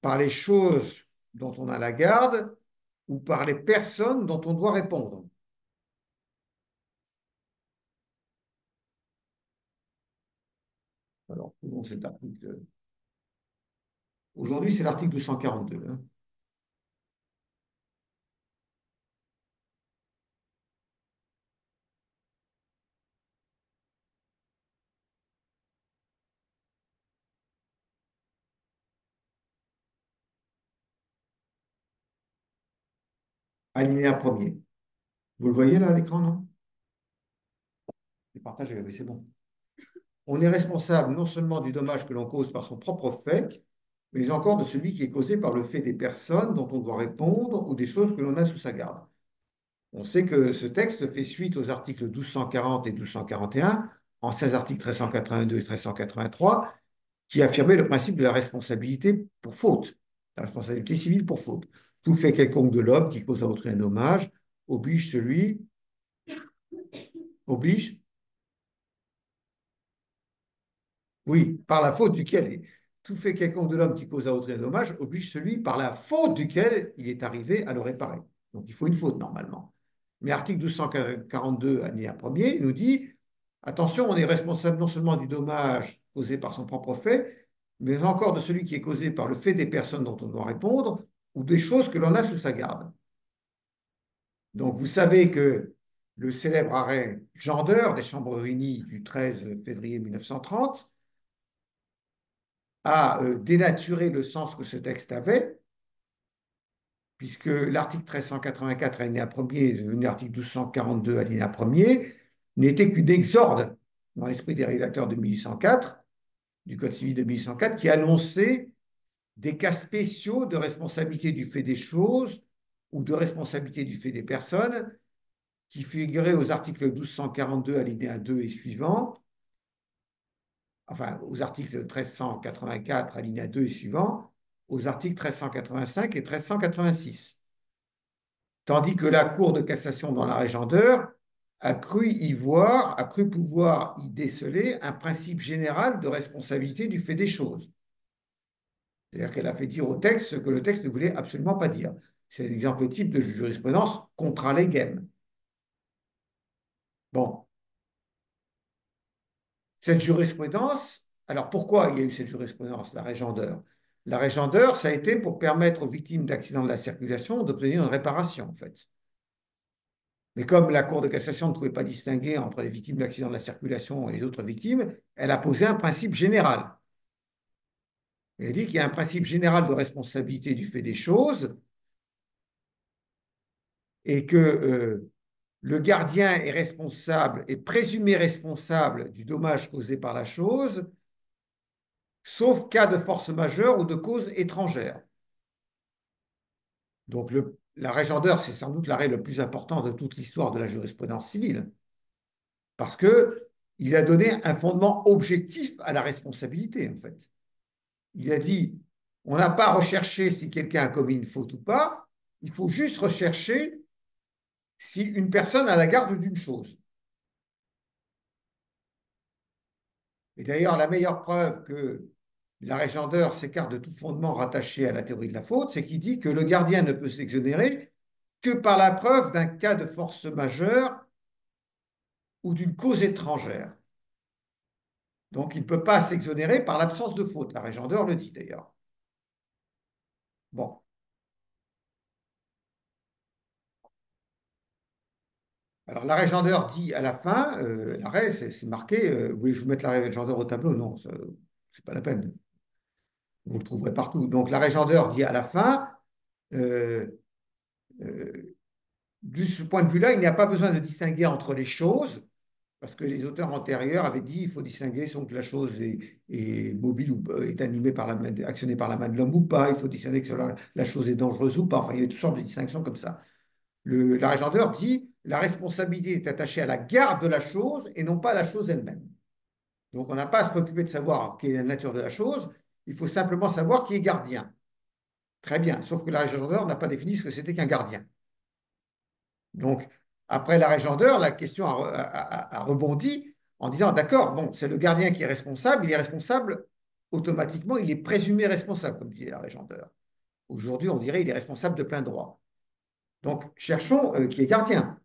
[SPEAKER 1] par les choses dont on a la garde ou par les personnes dont on doit répondre. Alors, bon, cet article. Aujourd'hui, c'est l'article 242. Hein. Alinéa premier. Vous le voyez là à l'écran, non? C'est partagé, oui, c'est bon. On est responsable non seulement du dommage que l'on cause par son propre fait, mais encore de celui qui est causé par le fait des personnes dont on doit répondre ou des choses que l'on a sous sa garde. On sait que ce texte fait suite aux articles 1240 et 1241, anciens articles 1382 et 1383, qui affirmaient le principe de la responsabilité pour faute, la responsabilité civile pour faute. Tout fait quelconque de l'homme qui cause à autrui un dommage oblige celui, oblige, oui, par la faute duquel, tout fait quelconque de l'homme qui cause à autrui un dommage oblige celui par la faute duquel il est arrivé à le réparer. Donc il faut une faute normalement. Mais article 1242, alinéa 1er, nous dit, attention, on est responsable non seulement du dommage causé par son propre fait, mais encore de celui qui est causé par le fait des personnes dont on doit répondre ou des choses que l'on a sous sa garde. Donc vous savez que le célèbre arrêt Gender des Chambres réunies du 13 février 1930 a dénaturé le sens que ce texte avait, puisque l'article 1384, alinéa 1er, est devenu l'article 1242, alinéa 1er, n'était qu'une exorde dans l'esprit des rédacteurs de 1804, du Code civil de 1804, qui annonçait des cas spéciaux de responsabilité du fait des choses ou de responsabilité du fait des personnes qui figuraient aux articles 1242, alinéa 2 et suivants, enfin aux articles 1384, alinéa 2 et suivants, aux articles 1385 et 1386. Tandis que la Cour de cassation dans l'arrêt Gender a cru pouvoir y déceler un principe général de responsabilité du fait des choses. C'est-à-dire qu'elle a fait dire au texte ce que le texte ne voulait absolument pas dire. C'est l'exemple type de jurisprudence contra legem. Bon, cette jurisprudence, alors pourquoi il y a eu cette jurisprudence, l'arrêt Gender? L'arrêt Gender, ça a été pour permettre aux victimes d'accidents de la circulation d'obtenir une réparation, en fait. Mais comme la Cour de cassation ne pouvait pas distinguer entre les victimes d'accidents de la circulation et les autres victimes, elle a posé un principe général. Elle a dit qu'il y a un principe général de responsabilité du fait des choses et que le gardien est responsable, est présumé responsable du dommage causé par la chose, sauf cas de force majeure ou de cause étrangère. Donc l'arrêt Gender, c'est sans doute l'arrêt le plus important de toute l'histoire de la jurisprudence civile, parce qu'il a donné un fondement objectif à la responsabilité, en fait. Il a dit, on n'a pas recherché si quelqu'un a commis une faute ou pas, il faut juste rechercher si une personne a la garde d'une chose. Et d'ailleurs, la meilleure preuve que l'arrêt Gender s'écarte de tout fondement rattaché à la théorie de la faute, c'est qu'il dit que le gardien ne peut s'exonérer que par la preuve d'un cas de force majeure ou d'une cause étrangère. Donc, il ne peut pas s'exonérer par l'absence de faute. L'arrêt Gender le dit d'ailleurs. Bon. Alors, l'arrêt Gender dit à la fin, l'arrêt, c'est marqué, vous voulez que je vous mette l'arrêt Gender au tableau? Non, c'est pas la peine. Vous le trouverez partout. Donc, l'arrêt Gender dit à la fin, euh, euh, de ce point de vue-là, il n'y a pas besoin de distinguer entre les choses, parce que les auteurs antérieurs avaient dit qu'il faut distinguer selon que la chose est mobile ou est animée par actionnée par la main de l'homme ou pas, il faut distinguer que la chose est dangereuse ou pas. Enfin, il y a toutes sortes de distinctions comme ça. L'arrêt Gender dit la responsabilité est attachée à la garde de la chose et non pas à la chose elle-même. Donc, on n'a pas à se préoccuper de savoir quelle est la nature de la chose, il faut simplement savoir qui est gardien. Très bien, sauf que l'arrêt Gender n'a pas défini ce que c'était qu'un gardien. Donc, après l'arrêt Gender, la question a rebondi en disant, d'accord, bon, c'est le gardien qui est responsable, il est responsable automatiquement, il est présumé responsable, comme disait l'arrêt Gender. Aujourd'hui, on dirait qu'il est responsable de plein droit. Donc, cherchons qui est gardien.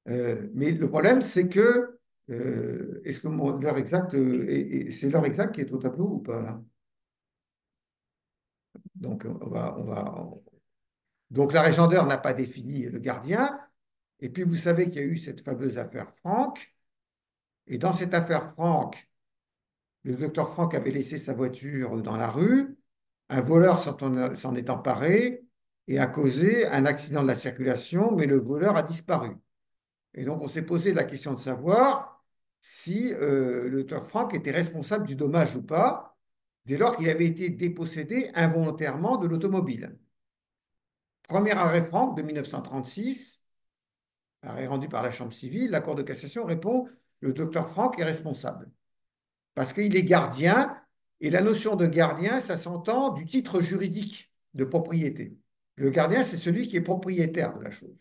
[SPEAKER 1] Mais le problème, c'est que, est-ce que l'heure exacte, c'est l'heure exacte qui est au tableau ou pas là? Donc, donc l'arrêt Gender n'a pas défini le gardien. Et puis, vous savez qu'il y a eu cette fameuse affaire Franck. Et dans cette affaire Franck, le docteur Franck avait laissé sa voiture dans la rue. Un voleur s'en est emparé et a causé un accident de la circulation, mais le voleur a disparu. Et donc, on s'est posé la question de savoir si le docteur Franck était responsable du dommage ou pas. dès lors qu'il avait été dépossédé involontairement de l'automobile. Premier arrêt Franck de 1936, arrêt rendu par la Chambre civile, la Cour de cassation répond: le docteur Franck est responsable parce qu'il est gardien, et la notion de gardien, ça s'entend du titre juridique de propriété. Le gardien, c'est celui qui est propriétaire de la chose.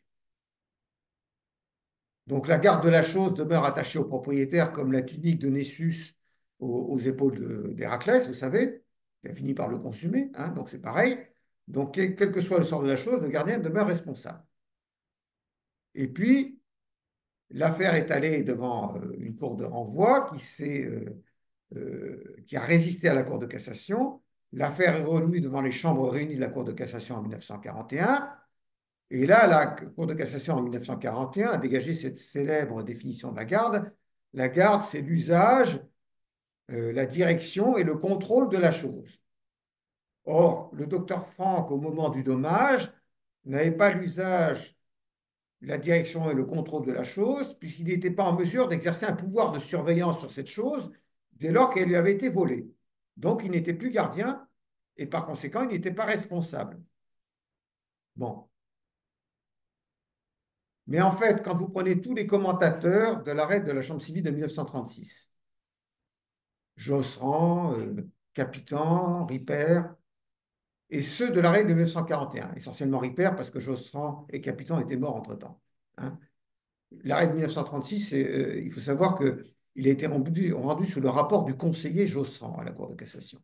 [SPEAKER 1] Donc la garde de la chose demeure attachée au propriétaire, comme la tunique de Nessus aux épaules d'Héraclès, vous savez, qui a fini par le consumer, hein, donc c'est pareil. Donc quel que soit le sort de la chose, le gardien demeure responsable. Et puis, l'affaire est allée devant une cour de renvoi qui a résisté à la Cour de cassation. L'affaire est relevée devant les chambres réunies de la Cour de cassation en 1941. Et là, la Cour de cassation en 1941 a dégagé cette célèbre définition de la garde. La garde, c'est l'usage, la direction et le contrôle de la chose. Or, le docteur Franck, au moment du dommage, n'avait pas l'usage, la direction et le contrôle de la chose, puisqu'il n'était pas en mesure d'exercer un pouvoir de surveillance sur cette chose dès lors qu'elle lui avait été volée. Donc, il n'était plus gardien et par conséquent, il n'était pas responsable. Bon. Mais en fait, quand vous prenez tous les commentateurs de l'arrêt de la Chambre civile de 1936, Josserand, Capitan, Ripert, et ceux de l'arrêt de 1941, essentiellement Ripert, parce que Josserand et Capitan étaient morts entre-temps. Hein. L'arrêt de 1936, il faut savoir qu'il a été rendu sous le rapport du conseiller Josserand à la Cour de cassation.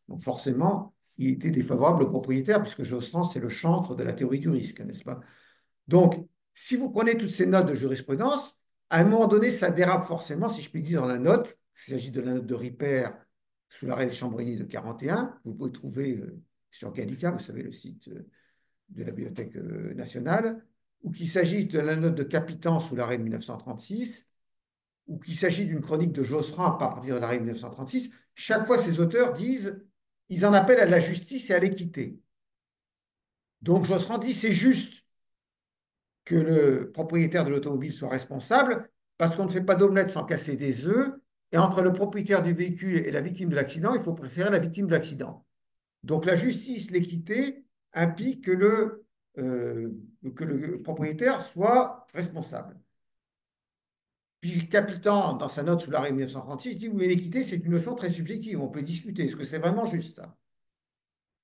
[SPEAKER 1] Donc forcément, il était défavorable au propriétaire, puisque Josserand, c'est le chantre de la théorie du risque, n'est-ce pas? Donc, si vous prenez toutes ces notes de jurisprudence, à un moment donné, ça dérape forcément, si je puis dire, dans la note. Il s'agit de la note de Ripert sous l'arrêt de Chambrini de 41. Vous pouvez trouver sur Gallica, vous savez, le site de la Bibliothèque nationale, ou qu'il s'agisse de la note de Capitan sous l'arrêt de 1936, ou qu'il s'agisse d'une chronique de Josserand à partir de l'arrêt de 1936. Chaque fois, ces auteurs disent, ils en appellent à la justice et à l'équité. Donc Josserand dit, c'est juste que le propriétaire de l'automobile soit responsable, parce qu'on ne fait pas d'omelette sans casser des œufs, et entre le propriétaire du véhicule et la victime de l'accident, il faut préférer la victime de l'accident. Donc la justice, l'équité implique que le propriétaire soit responsable. Puis Capitan, dans sa note sous l'arrêt 1936, dit oui, l'équité, c'est une notion très subjective, on peut discuter, est-ce que c'est vraiment juste ça?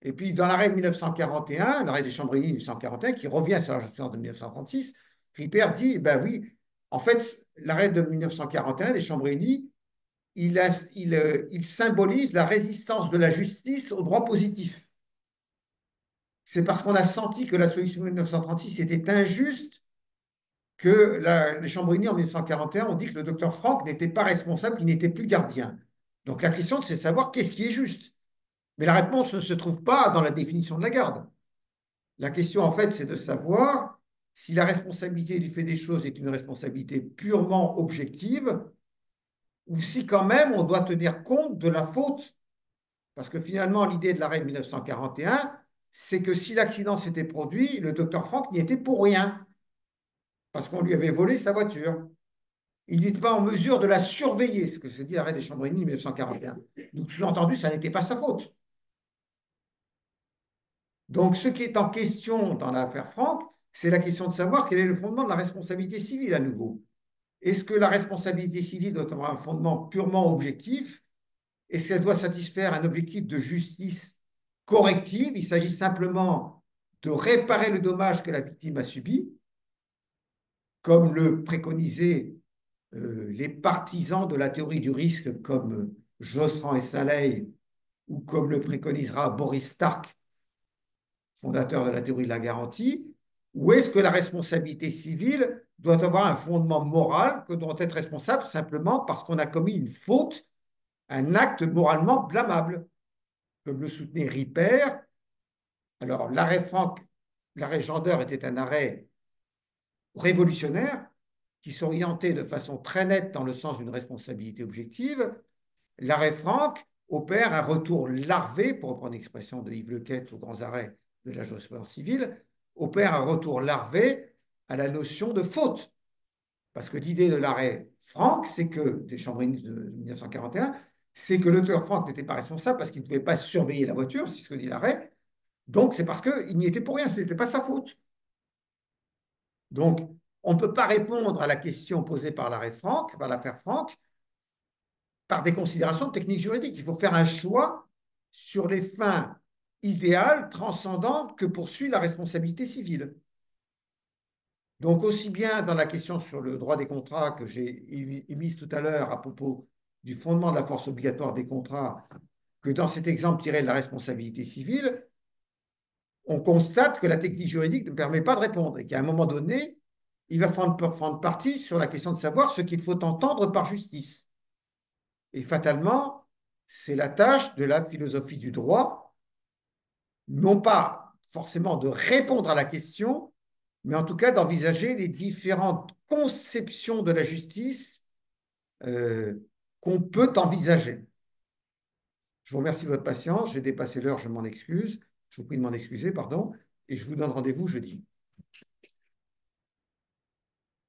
[SPEAKER 1] Et puis, dans l'arrêt de 1941, l'arrêt des Chambres réunies de 1941, qui revient sur la jurisprudence de 1936, Ripert dit, ben oui, en fait, l'arrêt de 1941 des Chambres réunies, il symbolise la résistance de la justice au droit positif. C'est parce qu'on a senti que la solution de 1936 était injuste que les Chambres réunies en 1941 ont dit que le docteur Franck n'était pas responsable, qu'il n'était plus gardien. Donc la question, c'est de savoir qu'est-ce qui est juste. Mais la réponse ne se trouve pas dans la définition de la garde. La question, en fait, c'est de savoir si la responsabilité du fait des choses est une responsabilité purement objective ou si quand même on doit tenir compte de la faute. Parce que finalement, l'idée de l'arrêt de 1941, c'est que si l'accident s'était produit, le docteur Franck n'y était pour rien, parce qu'on lui avait volé sa voiture. Il n'était pas en mesure de la surveiller, ce que se dit l'arrêt des Chambres réunies de 1941. Donc, sous-entendu, ça n'était pas sa faute. Donc, ce qui est en question dans l'affaire Franck, c'est la question de savoir quel est le fondement de la responsabilité civile à nouveau. Est-ce que la responsabilité civile doit avoir un fondement purement objectif? Est-ce qu'elle doit satisfaire un objectif de justice corrective? Il s'agit simplement de réparer le dommage que la victime a subi, comme le préconisaient les partisans de la théorie du risque comme Josserand et Saleil, ou comme le préconisera Boris Stark, fondateur de la théorie de la garantie, ou est-ce que la responsabilité civile doit avoir un fondement moral, que doit être responsable simplement parce qu'on a commis une faute, un acte moralement blâmable, comme le soutenait Ripert. Alors, l'arrêt Franck, l'arrêt Gender était un arrêt révolutionnaire qui s'orientait de façon très nette dans le sens d'une responsabilité objective. L'arrêt Franck opère un retour larvé, pour reprendre l'expression de Yves Lequette aux grands arrêts de la jurisprudence civile, opère un retour larvé à la notion de faute. Parce que l'idée de l'arrêt Franck, c'est que, des Chambres de 1941, c'est que l'auteur Franck n'était pas responsable parce qu'il ne pouvait pas surveiller la voiture, c'est ce que dit l'arrêt. Donc, c'est parce qu'il n'y était pour rien, ce n'était pas sa faute. Donc, on ne peut pas répondre à la question posée par l'arrêt Franck, par l'affaire Franck, par des considérations techniques juridiques. Il faut faire un choix sur les fins idéales, transcendantes, que poursuit la responsabilité civile. Donc, aussi bien dans la question sur le droit des contrats que j'ai émise tout à l'heure à propos du fondement de la force obligatoire des contrats, que dans cet exemple tiré de la responsabilité civile, on constate que la technique juridique ne permet pas de répondre et qu'à un moment donné, il va prendre parti sur la question de savoir ce qu'il faut entendre par justice. Et fatalement, c'est la tâche de la philosophie du droit, non pas forcément de répondre à la question, mais en tout cas d'envisager les différentes conceptions de la justice euh, qu'on peut envisager. Je vous remercie de votre patience. J'ai dépassé l'heure, je m'en excuse. Je vous prie de m'en excuser, pardon. Et je vous donne rendez-vous jeudi.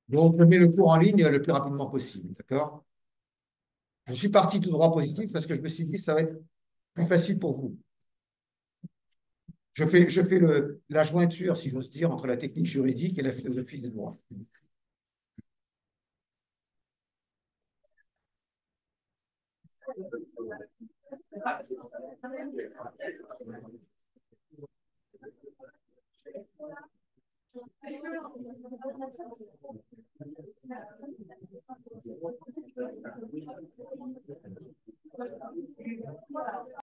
[SPEAKER 1] Donc, je mets le cours en ligne le plus rapidement possible. D'accord? Je suis parti tout droit positif parce que je me suis dit que ça va être plus facile pour vous. Je fais la jointure, si j'ose dire, entre la technique juridique et la philosophie du droit.